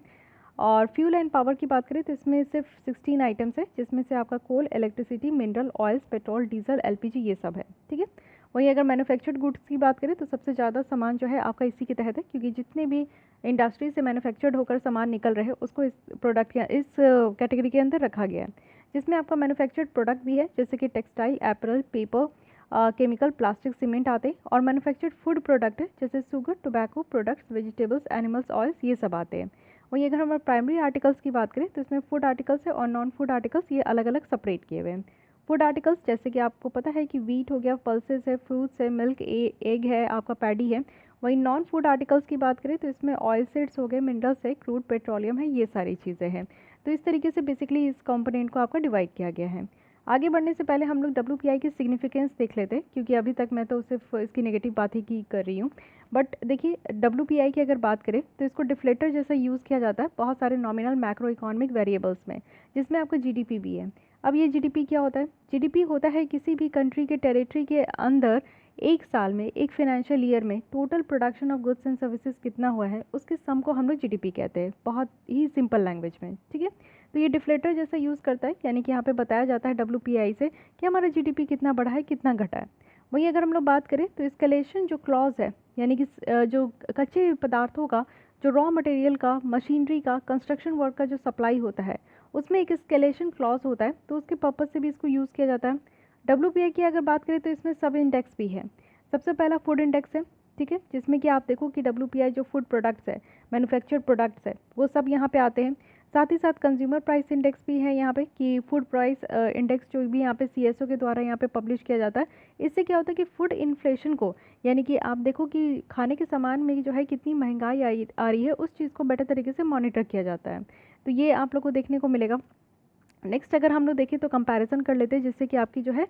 और फ्यूल एंड पावर की बात करें तो इसमें सिर्फ 16 आइटम्स है, जिसमें से आपका coal, electricity, mineral oils, petrol, diesel, LPG ये सब है। ठीक है। वहीं अगर मैन्युफैक्चर्ड गुड्स की बात करें तो सबसे ज़्यादा सामान जो है आपका इसी के तहत है, क्योंकि जितने भी इंडस्ट्री से मैन्युफैक्चर्ड होकर सामान निकल रहे हैं उसको इस प्रोडक्ट या इस कैटेगरी के अंदर रखा गया है, जिसमें आपका मैन्युफैक्चर्ड प्रोडक्ट भी है जैसे कि textile, apparel, paper, chemical, plastic, cement आते हैं। और मैन्युफैक्चर्ड फूड प्रोडक्ट है जैसे sugar, tobacco products, vegetables, animals oils ये सब आते हैं। वहीं अगर हम प्राइमरी आर्टिकल्स की बात करें तो इसमें फूड आर्टिकल्स है और नॉन फूड आर्टिकल्स ये अलग अलग सेपरेट किए हुए हैं। फूड आर्टिकल्स जैसे कि आपको पता है कि वीट हो गया, पल्सेस है, फ्रूट्स है, मिल्क, एग है, आपका पैडी है। वहीं नॉन फूड आर्टिकल्स की बात करें तो इसमें ऑयल सीड्स हो गए, मिनरल्स है, क्रूड पेट्रोलियम है, ये सारी चीज़ें हैं। तो इस तरीके से बेसिकली इस कंपोनेंट को आपका डिवाइड किया गया है। आगे बढ़ने से पहले हम लोग WPI की सिग्निफिकेंस देख लेते हैं, क्योंकि अभी तक मैं तो सिर्फ इसकी नेगेटिव बात ही की कर रही हूँ। बट देखिए WPI की अगर बात करें तो इसको डिफ्लेटर जैसा यूज़ किया जाता है बहुत सारे नॉमिनल मैक्रो इकोनॉमिक वेरिएबल्स में, जिसमें आपका GDP भी है। अब ये GDP क्या होता है? GDP होता है किसी भी कंट्री के टेरिटरी के अंदर एक साल में, एक फाइनेंशियल ईयर में total production of goods and services कितना हुआ है उसके सम को हम लोग GDP कहते हैं, बहुत ही सिंपल लैंग्वेज में। ठीक है, तो ये डिफ्लेटर जैसा यूज़ करता है, यानी कि यहाँ पे बताया जाता है WPI से कि हमारा GDP कितना बढ़ा है, कितना घटा है। वहीं अगर हम लोग बात करें तो स्केलेशन जो क्लॉज है, यानी कि जो कच्चे पदार्थों का, जो रॉ मटेरियल का, मशीनरी का, कंस्ट्रक्शन वर्क का जो सप्लाई होता है उसमें एक स्केलेशन क्लॉज होता है, तो उसके पर्पज़ से भी इसको यूज़ किया जाता है। WPI की अगर बात करें तो इसमें सब इंडेक्स भी है। सबसे पहला फूड इंडेक्स है, ठीक है, जिसमें कि आप देखो कि WPI जो फूड प्रोडक्ट्स है, मैन्युफैक्चर्ड प्रोडक्ट्स है, वो सब यहाँ पे आते हैं। साथ ही साथ कंज्यूमर प्राइस इंडेक्स भी है यहाँ पे, कि फूड प्राइस इंडेक्स जो भी यहाँ पे CSO के द्वारा यहाँ पे पब्लिश किया जाता है। इससे क्या होता है कि फूड इन्फ्लेशन को, यानी कि आप देखो कि खाने के सामान में जो है कितनी महंगाई आ रही है, उस चीज़ को बेटर तरीके से मॉनिटर किया जाता है। तो ये आप लोग को देखने को मिलेगा। नेक्स्ट अगर हम लोग देखें तो कंपैरिजन कर लेते हैं, जिससे कि आपकी जो है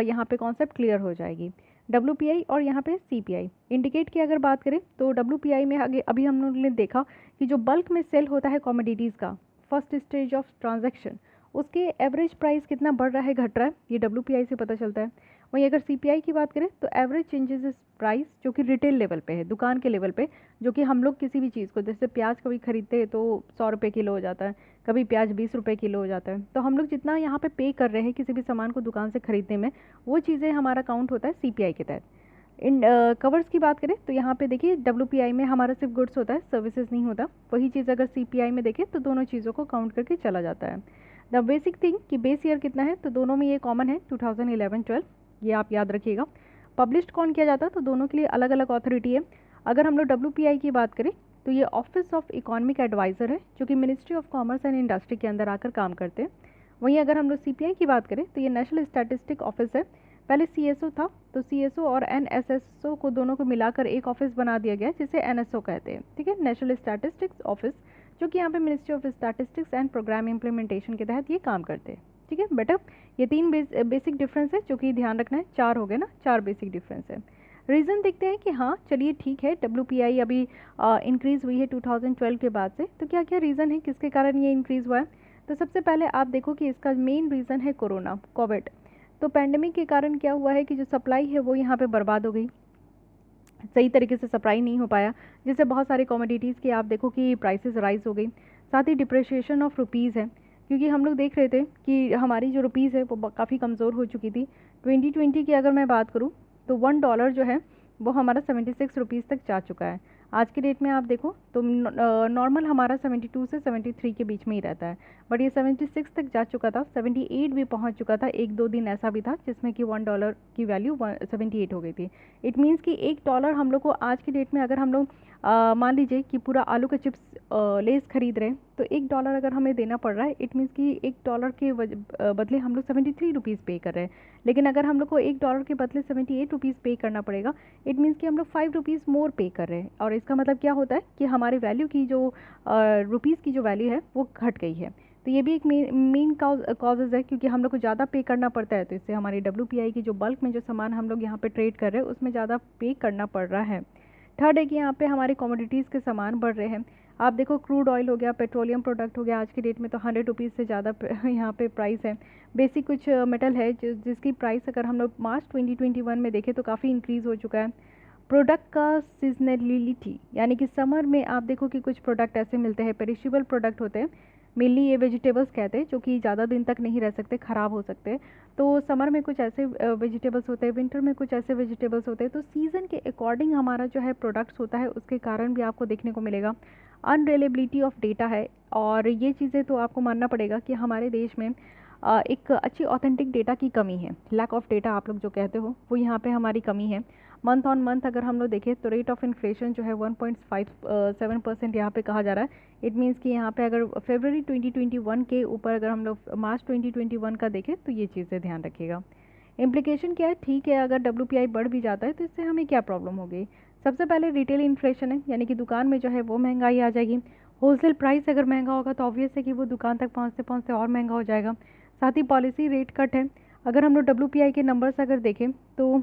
यहाँ पे कॉन्सेप्ट क्लियर हो जाएगी। WPI और यहाँ पे CPI इंडिकेट की अगर बात करें तो WPI में आगे अभी हम लोगों ने देखा कि जो बल्क में सेल होता है कमोडिटीज़ का फर्स्ट स्टेज ऑफ ट्रांजैक्शन, उसके एवरेज प्राइस कितना बढ़ रहा है, घट रहा है, ये WPI से पता चलता है। वहीं अगर CPI की बात करें तो एवरेज चेंजेस इस प्राइस, जो कि रिटेल लेवल पे है, दुकान के लेवल पे, जो कि हम लोग किसी भी चीज़ को, जैसे प्याज कभी खरीदते हैं तो 100 रुपये किलो हो जाता है, कभी प्याज 20 रुपये किलो हो जाता है, तो हम लोग जितना यहाँ पे पे कर रहे हैं किसी भी सामान को दुकान से खरीदने में, वो चीज़ें हमारा काउंट होता है CPI के तहत। इन कवर्स की बात करें तो यहाँ पे देखिए WPI में हमारा सिर्फ गुड्स होता है, सर्विसेज नहीं होता। वही चीज़ अगर CPI में देखें तो दोनों चीज़ों को काउंट करके चला जाता है। द बेसिक थिंग कि बेस ईयर कितना है, तो दोनों में ये कॉमन है 2011-12, ये आप याद रखिएगा। पब्लिश्ड कौन किया जाता है, तो दोनों के लिए अलग अलग अथॉरिटी है। अगर हम लोग WPI की बात करें तो ये ऑफिस ऑफ इकोनॉमिक एडवाइज़र है, जो कि ministry of commerce and industry के अंदर आकर काम करते हैं। वहीं अगर हम लोग CPI की बात करें तो ये नेशनल स्टैटिस्टिक ऑफिस है। पहले CSO था, तो CSO और NSSO को दोनों को मिलाकर एक ऑफिस बना दिया गया जिसे NSO कहते हैं। ठीक है, नेशनल स्टैटिस्टिक्स ऑफिस, जो कि यहाँ पे ministry of statistics and programme implementation के तहत ये काम करते हैं। ठीक है बेटा, ये 3 बेसिक डिफरेंस है जो कि ध्यान रखना है। 4 हो गए ना, 4 बेसिक डिफरेंस है। रीज़न देखते हैं कि हाँ चलिए ठीक है, WPI अभी इंक्रीज़ हुई है 2012 के बाद से, तो क्या क्या रीज़न है किसके कारण ये इंक्रीज़ हुआ है। तो सबसे पहले आप देखो कि इसका मेन रीज़न है कोरोना, कोविड। तो पैंडेमिक के कारण क्या हुआ है कि जो सप्लाई है वो यहाँ पे बर्बाद हो गई। सही तरीके से सप्लाई नहीं हो पाया, जिससे बहुत सारे कमोडिटीज़ की आप देखो कि प्राइसेस राइज हो गई। साथ ही डिप्रिशिएशन ऑफ रुपीज़ है, क्योंकि हम लोग देख रहे थे कि हमारी जो रुपीज़ है वो काफ़ी कमज़ोर हो चुकी थी। 2020 की अगर मैं बात करूँ तो $1 जो है वो हमारा 76 रुपीज़ तक जा चुका है। आज के डेट में आप देखो तो नॉर्मल हमारा 72 से 73 के बीच में ही रहता है, बट ये 76 तक जा चुका था, 78 भी पहुंच चुका था। एक दो दिन ऐसा भी था जिसमें कि $1 की वैल्यू 78 हो गई थी। इट मीन्स कि $1 हम लोग को आज की डेट में, अगर हम लोग मान लीजिए कि पूरा आलू का चिप्स लेस खरीद रहे हैं, तो $1 अगर हमें देना पड़ रहा है, इट मीन्स कि $1 के बदले हम लोग 73 रुपीज़ पे कर रहे हैं। लेकिन अगर हम लोग को $1 के बदले 78 रुपीज़ पे करना पड़ेगा, इट मीन्स कि हम लोग 5 रुपीज़ मोर पे कर रहे हैं। और इसका मतलब क्या होता है कि हमारे वैल्यू की जो रुपीज़ की जो वैल्यू है वो घट गई है। तो ये भी एक मेन कॉजेज़ है, क्योंकि हम लोग को ज़्यादा पे करना पड़ता है, तो इससे हमारी WPI की जो बल्क में जो सामान हम लोग यहाँ पे ट्रेड कर रहे हैं उसमें ज़्यादा पे करना पड़ रहा है। थर्ड है कि यहाँ पे हमारे कमोडिटीज़ के सामान बढ़ रहे हैं। आप देखो क्रूड ऑयल हो गया, पेट्रोलियम प्रोडक्ट हो गया, आज की डेट में तो 100 रुपीज़ से ज़्यादा यहाँ पे प्राइस है। बेसिक कुछ मेटल है जिसकी प्राइस अगर हम लोग मार्च 2021 में देखें तो काफ़ी इंक्रीज़ हो चुका है। प्रोडक्ट का सीजनलिटी, यानी कि समर में आप देखो कि कुछ प्रोडक्ट ऐसे मिलते हैं, पेरिशेबल प्रोडक्ट होते हैं, मेनली ये वेजिटेबल्स कहते हैं, जो कि ज़्यादा दिन तक नहीं रह सकते, ख़राब हो सकते हैं। तो समर में कुछ ऐसे वेजिटेबल्स होते हैं, विंटर में कुछ ऐसे वेजिटेबल्स होते हैं। तो सीज़न के अकॉर्डिंग हमारा जो है प्रोडक्ट्स होता है, उसके कारण भी आपको देखने को मिलेगा। अनरिलायबिलिटी ऑफ डेटा है, और ये चीज़ें तो आपको मानना पड़ेगा कि हमारे देश में एक अच्छी ऑथेंटिक डेटा की कमी है। लैक ऑफ डेटा आप लोग जो कहते हो, वो यहाँ पे हमारी कमी है। मंथ ऑन मंथ अगर हम लोग देखें तो रेट ऑफ इन्फ्लेशन जो है 1.57% यहाँ पे कहा जा रहा है। इट मीन्स कि यहाँ पे अगर फरवरी 2021 के ऊपर अगर हम लोग मार्च 2021 का देखें तो ये चीज़ें ध्यान रखिएगा। इम्प्लीकेशन क्या है, ठीक है, अगर WPI बढ़ भी जाता है तो इससे हमें क्या प्रॉब्लम हो गई। सबसे पहले रिटेल इन्फ्लेशन है, यानी कि दुकान में जो है वो महंगाई आ जाएगी। होलसेल प्राइस अगर महंगा होगा तो ऑब्वियस है कि वो दुकान तक पहुँचते पहुँचते और महंगा हो जाएगा। साथ ही पॉलिसी रेट कट है। अगर हम लोग WPI के नंबर्स अगर देखें तो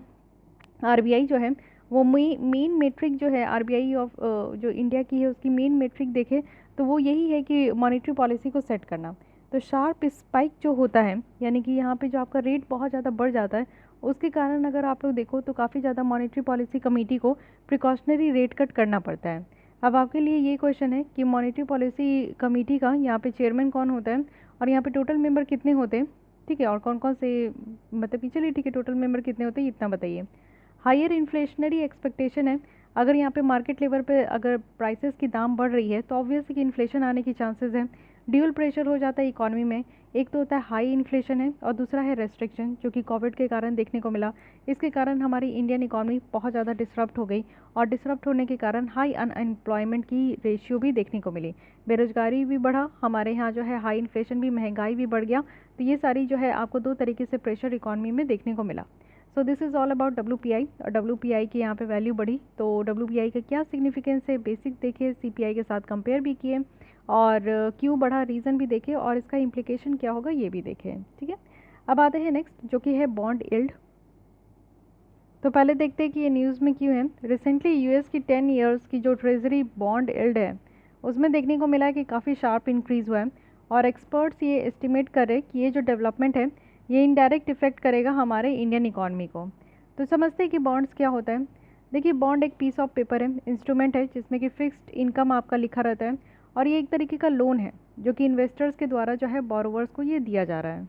RBI जो है वो मेन मेट्रिक जो है RBI ऑफ जो इंडिया की है उसकी मेन मेट्रिक देखे तो वो यही है कि मॉनेटरी पॉलिसी को सेट करना। तो शार्प स्पाइक जो होता है, यानी कि यहाँ पे जो आपका रेट बहुत ज़्यादा बढ़ जाता है, उसके कारण अगर आप लोग देखो तो काफ़ी ज़्यादा मॉनेटरी पॉलिसी कमेटी को प्रिकॉशनरी रेट कट करना पड़ता है। अब आपके लिए ये क्वेश्चन है कि मॉनेटरी पॉलिसी कमेटी का यहाँ पे चेयरमैन कौन होता है, और यहाँ पे टोटल मेंबर कितने होते हैं, ठीक है, और कौन कौन से, मतलब चलिए ठीक है, टोटल मेंबर कितने होते हैं इतना बताइए। हायर इन्फ्लेशनरी एक्सपेक्टेशन है। अगर यहाँ पे मार्केट लेवल पे अगर प्राइसेस की दाम बढ़ रही है तो ऑब्वियस है कि इन्फ्लेशन आने की चांसेस है। ड्यूल प्रेशर हो जाता है इकॉनमी में। एक तो होता है हाई इन्फ्लेशन है, और दूसरा है रेस्ट्रिक्शन, जो कि कोविड के कारण देखने को मिला। इसके कारण हमारी इंडियन इकॉनमी बहुत ज़्यादा डिसरप्ट हो गई, और डिसरप्ट होने के कारण हाई अनएम्प्लॉयमेंट की रेशियो भी देखने को मिली। बेरोजगारी भी बढ़ा हमारे यहाँ, जो है हाई इन्फ्लेशन भी, महंगाई भी बढ़ गया। तो ये सारी जो है आपको दो तरीके से प्रेशर इकॉनमी में देखने को मिला। So this is all about WPI। और WPI की यहाँ पे वैल्यू बढ़ी, तो WPI का क्या सिग्निफिकेंस है बेसिक देखे, CPI के साथ कंपेयर भी किए, और क्यों बढ़ा रीज़न भी देखे, और इसका इम्प्लीकेशन क्या होगा ये भी देखे, ठीक है। अब आते हैं नेक्स्ट, जो कि है बॉन्ड यील्ड। तो पहले देखते हैं कि ये न्यूज़ में क्यों है। रिसेंटली US की 10 ईयर्स की जो ट्रेजरी बॉन्ड यील्ड है उसमें देखने को मिला है कि काफ़ी शार्प इंक्रीज़ हुआ है, और एक्सपर्ट्स ये एस्टिमेट कर रहे हैं कि ये जो डेवलपमेंट है ये इनडायरेक्ट इफेक्ट करेगा हमारे इंडियन इकॉनमी को। तो समझते हैं कि बॉन्ड्स क्या होता है। देखिए, बॉन्ड एक पीस ऑफ पेपर है, इंस्ट्रूमेंट है, जिसमें कि फिक्स्ड इनकम आपका लिखा रहता है, और ये एक तरीके का लोन है जो कि इन्वेस्टर्स के द्वारा जो है बोरोवर्स को ये दिया जा रहा है।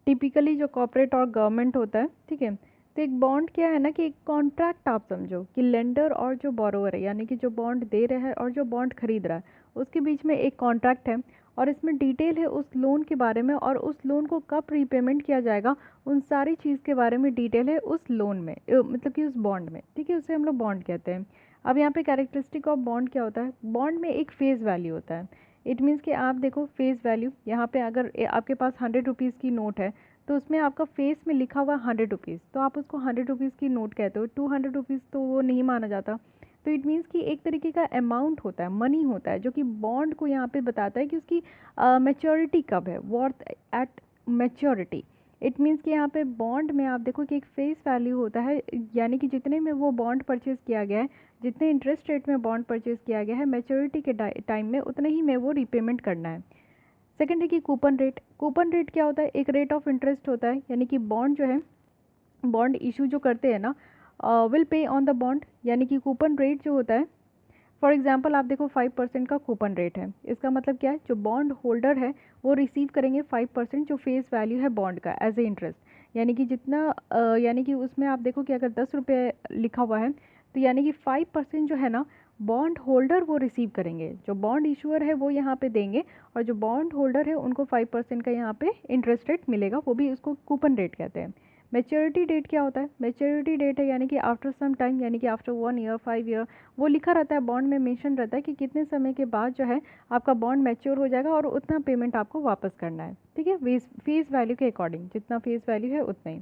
टिपिकली जो कॉर्पोरेट और गवर्नमेंट होता है, ठीक है। तो एक बॉन्ड क्या है ना, कि एक कॉन्ट्रैक्ट आप समझो कि लेंडर और जो बोरोवर है, यानी कि जो बॉन्ड दे रहा है और जो बॉन्ड खरीद रहा है, उसके बीच में एक कॉन्ट्रैक्ट है, और इसमें डिटेल है उस लोन के बारे में, और उस लोन को कब रीपेमेंट किया जाएगा, उन सारी चीज़ के बारे में डिटेल है उस लोन में, मतलब कि उस बॉन्ड में, ठीक है। उसे हम लोग बॉन्ड कहते हैं। अब यहाँ पे कैरेक्टरिस्टिक ऑफ बॉन्ड क्या होता है, बॉन्ड में एक फेस वैल्यू होता है। इट मीन्स कि आप देखो फेस वैल्यू, यहाँ पे अगर आपके पास 100 रुपीज़ की नोट है, तो उसमें आपका फेस में लिखा हुआ 100 रुपीज़, तो आप उसको 100 रुपीज़ की नोट कहते हो। 200 रुपीज़ तो वो नहीं माना जाता। तो इट मीन्स कि एक तरीके का अमाउंट होता है, मनी होता है, जो कि बॉन्ड को यहाँ पे बताता है कि उसकी मैच्योरिटी कब है, worth at maturity. It means कि यहाँ पे बॉन्ड में आप देखो कि एक फेस वैल्यू होता है, यानी कि जितने में वो बॉन्ड परचेज़ किया गया है, जितने इंटरेस्ट रेट में बॉन्ड परचेज़ किया गया है, मैच्योरिटी के टाइम में उतने ही में वो रिपेमेंट करना है। सेकंड है कि कूपन रेट। कूपन रेट क्या होता है, एक रेट ऑफ इंटरेस्ट होता है, यानी कि बॉन्ड जो है, बॉन्ड इशू जो करते हैं ना, will pay on the bond, यानी कि कूपन रेट जो होता है, फॉर एग्जांपल आप देखो 5% का कूपन रेट है, इसका मतलब क्या है, जो बॉन्ड होल्डर है वो रिसीव करेंगे 5% जो फेस वैल्यू है बॉन्ड का एज ए इंटरेस्ट, यानी कि जितना यानी कि उसमें आप देखो कि अगर 10 रुपये लिखा हुआ है तो यानी कि 5% जो है ना बॉन्ड होल्डर वो रिसीव करेंगे, जो बॉन्ड इशूअर है वो यहाँ पे देंगे और जो बॉन्ड होल्डर है उनको 5% का यहाँ पे इंटरेस्ट रेट मिलेगा, वो भी उसको कूपन रेट कहते हैं। मैच्योरिटी डेट क्या होता है, मैच्योरिटी डेट है यानी कि आफ्टर सम टाइम, यानी कि आफ्टर 1 ईयर 5 ईयर, वो लिखा रहता है बॉन्ड में, मेंशन रहता है कि कितने समय के बाद जो है आपका बॉन्ड मैच्योर हो जाएगा और उतना पेमेंट आपको वापस करना है, ठीक है, फेस वैल्यू के अकॉर्डिंग, जितना फेस वैल्यू है उतना ही।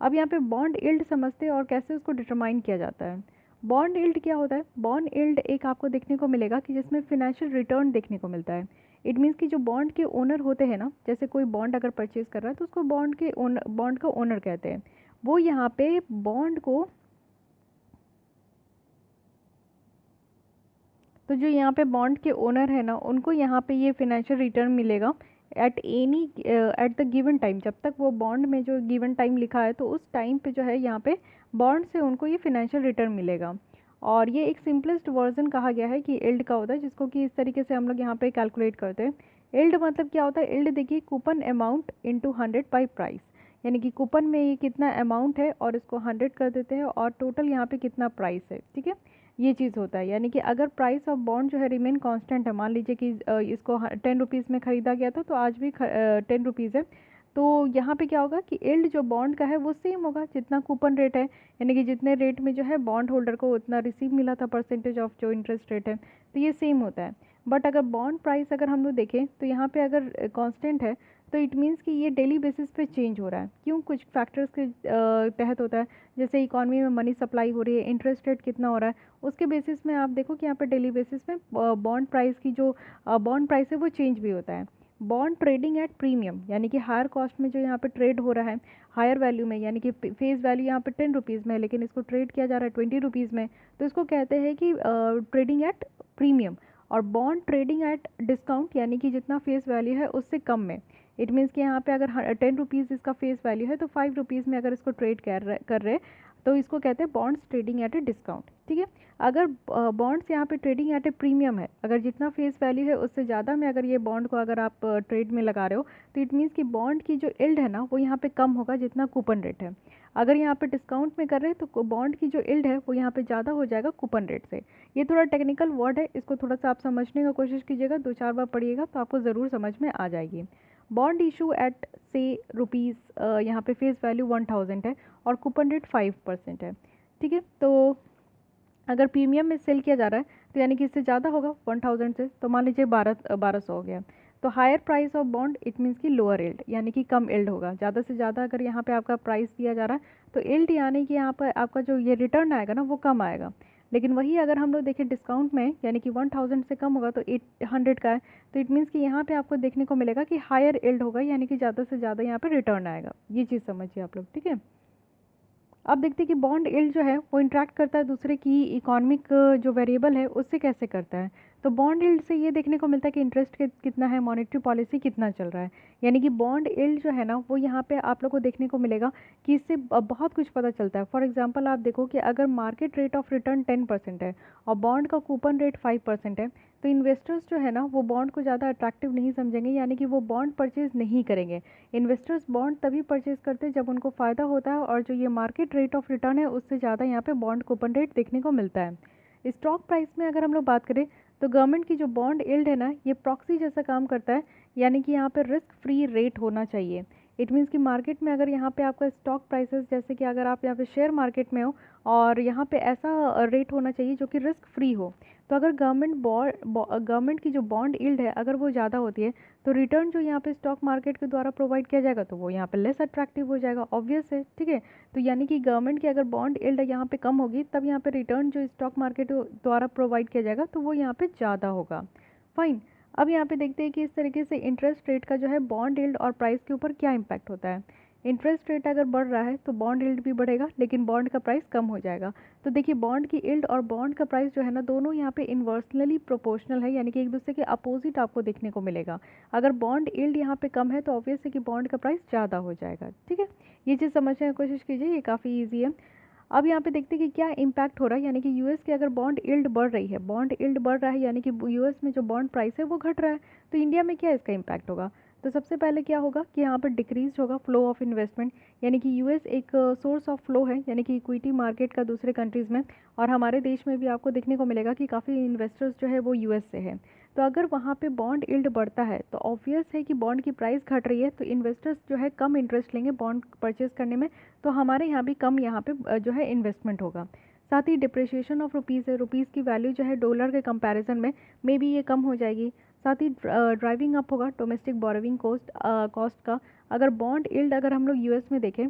अब यहाँ पे बॉन्ड यील्ड समझते हैं और कैसे उसको डिटरमाइन किया जाता है। बॉन्ड यील्ड क्या होता है, बॉन्ड यील्ड एक आपको देखने को मिलेगा कि जिसमें फिनेंशियल रिटर्न देखने को मिलता है। इट मीन्स कि जो बॉन्ड के ओनर होते हैं ना, जैसे कोई बॉन्ड अगर परचेज कर रहा है तो उसको बॉन्ड का ओनर कहते हैं, वो यहाँ पे बॉन्ड को, तो जो यहाँ पे बॉन्ड के ओनर है ना उनको यहाँ पे ये फिनेंशियल रिटर्न मिलेगा एट द गिवन टाइम, जब तक वो बॉन्ड में जो गिवन टाइम लिखा है तो उस टाइम पे जो है यहाँ पे बॉन्ड से उनको ये फिनेंशियल रिटर्न मिलेगा। और ये एक सिंपलेस्ट वर्जन कहा गया है कि इल्ड का होता है, जिसको कि इस तरीके से हम लोग यहाँ पे कैलकुलेट करते हैं। इल्ड मतलब क्या होता है, इल्ड देखिए coupon amount into 100 by price, यानी कि कूपन में ये कितना अमाउंट है और इसको 100 कर देते हैं और टोटल यहाँ पे कितना प्राइस है, ठीक है, ये चीज़ होता है। यानी कि अगर प्राइस ऑफ बॉन्ड जो है रिमेन कांस्टेंट है, मान लीजिए कि इसको 10 रुपीज़ में ख़रीदा गया था तो आज भी 10 रुपीज़ है, तो यहाँ पे क्या होगा कि यील्ड जो बॉन्ड का है वो सेम होगा जितना कूपन रेट है, यानी कि जितने रेट में जो है बॉन्ड होल्डर को उतना रिसीव मिला था परसेंटेज ऑफ जो इंटरेस्ट रेट है, तो ये सेम होता है। बट अगर बॉन्ड प्राइस अगर हम लोग देखें तो यहाँ पे अगर कांस्टेंट है तो इट मीन्स कि ये डेली बेसिस पे चेंज हो रहा है, क्यों, कुछ फैक्टर्स के तहत होता है, जैसे इकॉनमी में मनी सप्लाई हो रही है, इंटरेस्ट रेट कितना हो रहा है, उसके बेसिस में आप देखो कि यहाँ पे डेली बेसिस में बॉन्ड प्राइस की जो बॉन्ड प्राइस है वो चेंज भी होता है। बॉन्ड ट्रेडिंग एट प्रीमियम, यानी कि हायर कॉस्ट में जो यहाँ पे ट्रेड हो रहा है, हायर वैल्यू में, यानी कि फेस वैल्यू यहाँ पे 10 रुपीज़ में है लेकिन इसको ट्रेड किया जा रहा है 20 रुपीज़ में, तो इसको कहते हैं कि ट्रेडिंग एट प्रीमियम। और बॉन्ड ट्रेडिंग एट डिस्काउंट, यानी कि जितना फेस वैल्यू है उससे कम में, इट मीन्स कि यहाँ पे अगर 10 रुपीज़ इसका फेस वैल्यू है तो 5 रुपीज़ में अगर इसको ट्रेड कर रहे तो इसको कहते हैं bonds trading at a discount, ठीक है। अगर बॉन्ड्स यहाँ पे ट्रेडिंग एट ए प्रीमियम है, अगर जितना फेस वैल्यू है उससे ज़्यादा में अगर ये बॉन्ड को अगर आप ट्रेड में लगा रहे हो तो इट मीन्स कि बॉन्ड की जो यील्ड है ना वो यहाँ पे कम होगा जितना कूपन रेट है। अगर यहाँ पे डिस्काउंट में कर रहे हैं तो बॉन्ड की जो यील्ड है वो यहाँ पे ज़्यादा हो जाएगा कूपन रेट से। ये थोड़ा टेक्निकल वर्ड है, इसको थोड़ा सा आप समझने की कोशिश कीजिएगा, 2-4 बार पढ़िएगा तो आपको ज़रूर समझ में आ जाएगी। बॉन्ड इशू एट से रुपीज़, यहाँ पे फेस वैल्यू 1000 है और कूपन रेट 5% है, ठीक है। तो अगर प्रीमियम में सेल किया जा रहा है तो यानी कि इससे ज़्यादा होगा 1000 से, तो मान लीजिए 1200 हो गया, तो higher price of bond it means कि लोअर यील्ड, यानी कि कम यील्ड होगा। ज़्यादा से ज़्यादा अगर यहाँ पे आपका प्राइस दिया जा रहा है तो यील्ड यानी कि यहाँ पर आपका जो ये रिटर्न आएगा ना वो कम आएगा। लेकिन वही अगर हम लोग देखें डिस्काउंट में, यानी कि 1000 से कम होगा तो 800 का है, तो इट मीन्स कि यहाँ पे आपको देखने को मिलेगा कि हायर यील्ड होगा, यानी कि ज़्यादा से ज़्यादा यहाँ पे रिटर्न आएगा। ये चीज़ समझिए आप लोग, ठीक है। अब देखते हैं कि बॉन्ड यील्ड जो है वो इंटरेक्ट करता है दूसरे की इकोनॉमिक जो वेरिएबल है उससे कैसे करता है। तो बॉन्ड यील्ड से ये देखने को मिलता है कि इंटरेस्ट कितना है, मॉनेटरी पॉलिसी कितना चल रहा है, यानी कि बॉन्ड यील्ड जो है ना वो यहाँ पे आप लोग को देखने को मिलेगा कि इससे बहुत कुछ पता चलता है। फॉर एग्जांपल आप देखो कि अगर मार्केट रेट ऑफ रिटर्न 10% है और बॉन्ड का कूपन रेट 5% है तो इन्वेस्टर्स जो है ना वो बॉन्ड को ज़्यादा अट्रैक्टिव नहीं समझेंगे, यानी कि वो बॉन्ड परचेज नहीं करेंगे। इन्वेस्टर्स बॉन्ड तभी परचेज करते हैं जब उनको फ़ायदा होता है और जो ये मार्केट रेट ऑफ रिटर्न है उससे ज़्यादा यहाँ पे बॉन्ड कूपन रेट देखने को मिलता है। स्टॉक प्राइस में अगर हम लोग बात करें तो गवर्नमेंट की जो बॉन्ड यील्ड है ना ये प्रॉक्सी जैसा काम करता है, यानी कि यहाँ पे रिस्क फ्री रेट होना चाहिए। इट मीन्स कि मार्केट में अगर यहाँ पे आपका स्टॉक प्राइसेस, जैसे कि अगर आप यहाँ पे शेयर मार्केट में हो और यहाँ पे ऐसा रेट होना चाहिए जो कि रिस्क फ्री हो, तो अगर गवर्नमेंट की जो बॉन्ड यील्ड है अगर वो ज़्यादा होती है तो रिटर्न जो यहाँ पे स्टॉक मार्केट के द्वारा प्रोवाइड किया जाएगा तो वो यहाँ पे लेस अट्रैक्टिव हो जाएगा, ऑब्वियस है, ठीक है। तो यानी कि गवर्नमेंट की अगर बॉन्ड यील्ड यहाँ पे कम होगी तब यहाँ पे रिटर्न जो स्टॉक मार्केट द्वारा प्रोवाइड किया जाएगा तो वो यहाँ पे ज़्यादा होगा। फाइन। अब यहाँ पे देखते हैं कि इस तरीके से इंटरेस्ट रेट का जो है बॉन्ड यील्ड और प्राइस के ऊपर क्या इम्पैक्ट होता है। इंटरेस्ट रेट अगर बढ़ रहा है तो बॉन्ड यील्ड भी बढ़ेगा लेकिन बॉन्ड का प्राइस कम हो जाएगा। तो देखिए बॉन्ड की यील्ड और बॉन्ड का प्राइस जो है ना दोनों यहाँ पे इन्वर्सनली प्रोपोर्शनल है, यानी कि एक दूसरे के अपोजिट आपको देखने को मिलेगा। अगर बॉन्ड यील्ड यहाँ पे कम है तो ऑब्वियस है कि बॉन्ड का प्राइस ज़्यादा हो जाएगा, ठीक है। ये चीज़ समझने की कोशिश कीजिए, ये काफ़ी ईजी है। अब यहाँ पे देखते हैं कि क्या इम्पैक्ट हो रहा है, यानी कि यूएस की अगर बॉन्ड यील्ड बढ़ रही है, बॉन्ड यील्ड बढ़ रहा है यानी कि यूएस में जो बॉन्ड प्राइस है वो घट रहा है, तो इंडिया में क्या इसका इम्पैक्ट होगा। तो सबसे पहले क्या होगा कि यहाँ पर डिक्रीज होगा फ्लो ऑफ इन्वेस्टमेंट, यानी कि यूएस एक सोर्स ऑफ फ्लो है, यानी कि इक्विटी मार्केट का दूसरे कंट्रीज़ में, और हमारे देश में भी आपको देखने को मिलेगा कि काफ़ी इन्वेस्टर्स जो है वो यूएस से है। तो अगर वहाँ पे बॉन्ड यील्ड बढ़ता है तो ऑब्वियस है कि बॉन्ड की प्राइस घट रही है, तो इन्वेस्टर्स जो है कम इंटरेस्ट लेंगे बॉन्ड परचेज करने में, तो हमारे यहाँ भी कम यहाँ पे जो है इन्वेस्टमेंट होगा। साथ ही डिप्रिशिएशन ऑफ रुपीज़ है, रुपीज़ की वैल्यू जो है डॉलर के कंपैरिजन में भी ये कम हो जाएगी। साथ ही ड्राइविंग अप होगा डोमेस्टिक बोरोविंग कॉस्ट का। अगर बॉन्ड यील्ड अगर हम लोग यूएस में देखें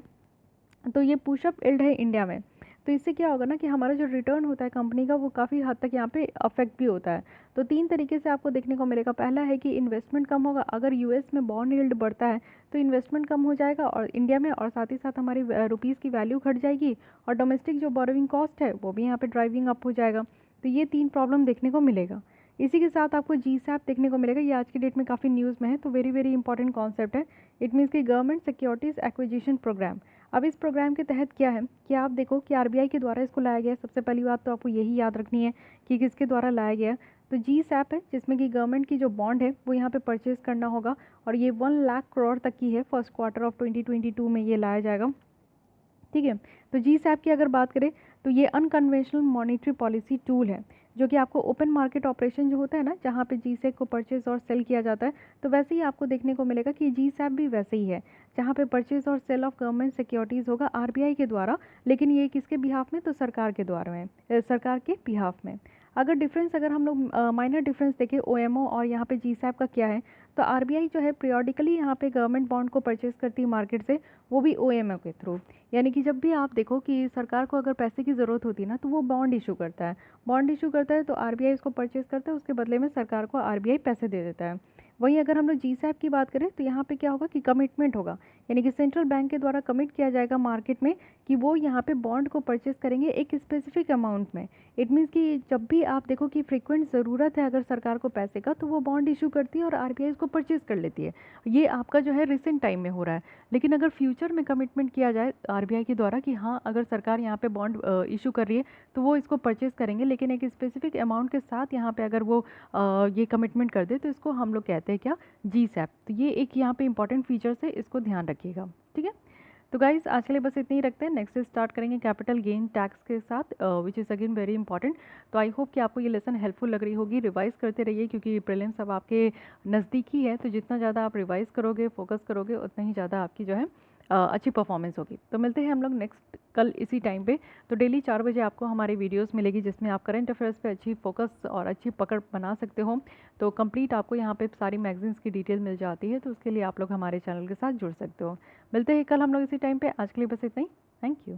तो ये पुशअप यील्ड है इंडिया में, तो इससे क्या होगा ना कि हमारा जो रिटर्न होता है कंपनी का वो काफ़ी हद तक यहाँ पे अफेक्ट भी होता है। तो तीन तरीके से आपको देखने को मिलेगा। पहला है कि इन्वेस्टमेंट कम होगा, अगर यूएस में बॉन्ड यील्ड बढ़ता है तो इन्वेस्टमेंट कम हो जाएगा और इंडिया में, और साथ ही साथ हमारी रुपीज़ की वैल्यू घट जाएगी और डोमेस्टिक जो बोरोविंग कॉस्ट है वो भी यहाँ पे ड्राइविंग अप हो जाएगा। तो ये तीन प्रॉब्लम देखने को मिलेगा। इसी के साथ आपको जीसैप देखने को मिलेगा, ये आज की डेट में काफ़ी न्यूज़ में है, तो वेरी वेरी इंपॉर्टेंट कॉन्सेप्ट है। इट मीन्स कि गवर्नमेंट सिक्योरिटीज़ एक्विजिशन प्रोग्राम। अब इस प्रोग्राम के तहत क्या है कि आप देखो कि आरबीआई के द्वारा इसको लाया गया है। सबसे पहली बात तो आपको यही याद रखनी है कि किसके द्वारा लाया गया। तो जीसैप है जिसमें कि गवर्नमेंट की जो बॉन्ड है वो यहाँ पे परचेज करना होगा, और ये 1 लाख करोड़ तक की है। फर्स्ट क्वार्टर ऑफ 2022 में ये लाया जाएगा, ठीक है। तो जीसैप की अगर बात करें तो ये अनकन्वेंशनल मॉनेटरी पॉलिसी टूल है, जो कि आपको ओपन मार्केट ऑपरेशन जो होता है ना, जहाँ पे जीसैप को परचेज और सेल किया जाता है, तो वैसे ही आपको देखने को मिलेगा कि जीसैप भी वैसे ही है, जहाँ पे परचेज और सेल ऑफ गवर्नमेंट सिक्योरिटीज़ होगा आरबीआई के द्वारा, लेकिन ये किसके बिहाफ में, तो सरकार के द्वारा में, सरकार के बिहाफ में। अगर डिफरेंस अगर हम लोग माइनर डिफरेंस देखें ओएमओ और यहाँ पे जीसैप का क्या है, तो आरबीआई जो है पीरियोडिकली यहाँ पे गवर्नमेंट बॉन्ड को परचेज करती है मार्केट से, वो भी ओएमओ के थ्रू। यानी कि जब भी आप देखो कि सरकार को अगर पैसे की ज़रूरत होती है ना, तो वो बॉन्ड इशू करता है, बॉन्ड इशू करता है तो आरबीआई इसको परचेज करता है, उसके बदले में सरकार को आरबीआई पैसे दे देता है। वहीं अगर हम लोग जीसैप की बात करें तो यहाँ पे क्या होगा कि कमिटमेंट होगा, यानी कि सेंट्रल बैंक के द्वारा कमिट किया जाएगा मार्केट में कि वो यहाँ पे बॉन्ड को परचेज करेंगे एक स्पेसिफिक अमाउंट में। इट मीन्स कि जब भी आप देखो कि फ्रीक्वेंट ज़रूरत है अगर सरकार को पैसे का, तो वो बॉन्ड इशू करती है और आरबीआई इसको परचेज कर लेती है। ये आपका जो है रिसेंट टाइम में हो रहा है। लेकिन अगर फ्यूचर में कमिटमेंट किया जाए आरबीआई के द्वारा कि हाँ अगर सरकार यहाँ पे बॉन्ड इशू कर रही है तो वो इसको परचेज करेंगे, लेकिन एक स्पेसिफिक अमाउंट के साथ यहाँ पे अगर वो ये कमिटमेंट कर दे, तो इसको हम लोग कहते हैं क्या, जीसैप। तो ये एक यहाँ पे इंपॉर्टेंट फीचर्स है, इसको ध्यान रखिएगा, ठीक है। तो गाइज आज के लिए बस इतनी ही रखते हैं। नेक्स्ट स्टार्ट करेंगे कैपिटल गेन टैक्स के साथ, which is again very important. तो आई होप कि आपको ये लेसन हेल्पफुल लग रही होगी। रिवाइज करते रहिए क्योंकि प्रीलिम्स अब आपके नज़दीक ही है, तो जितना ज़्यादा आप रिवाइज करोगे, फोकस करोगे, उतना ही ज़्यादा आपकी जो है अच्छी परफॉर्मेंस होगी। तो मिलते हैं हम लोग नेक्स्ट कल इसी टाइम पे। तो डेली 4 बजे आपको हमारी वीडियोस मिलेगी जिसमें आप करंट अफेयर्स पे अच्छी फोकस और अच्छी पकड़ बना सकते हो। तो कंप्लीट आपको यहाँ पे सारी मैगजीन्स की डिटेल मिल जाती है, तो उसके लिए आप लोग हमारे चैनल के साथ जुड़ सकते हो। मिलते हैं कल हम लोग इसी टाइम पे। आज के लिए बस इतना ही। Thank you.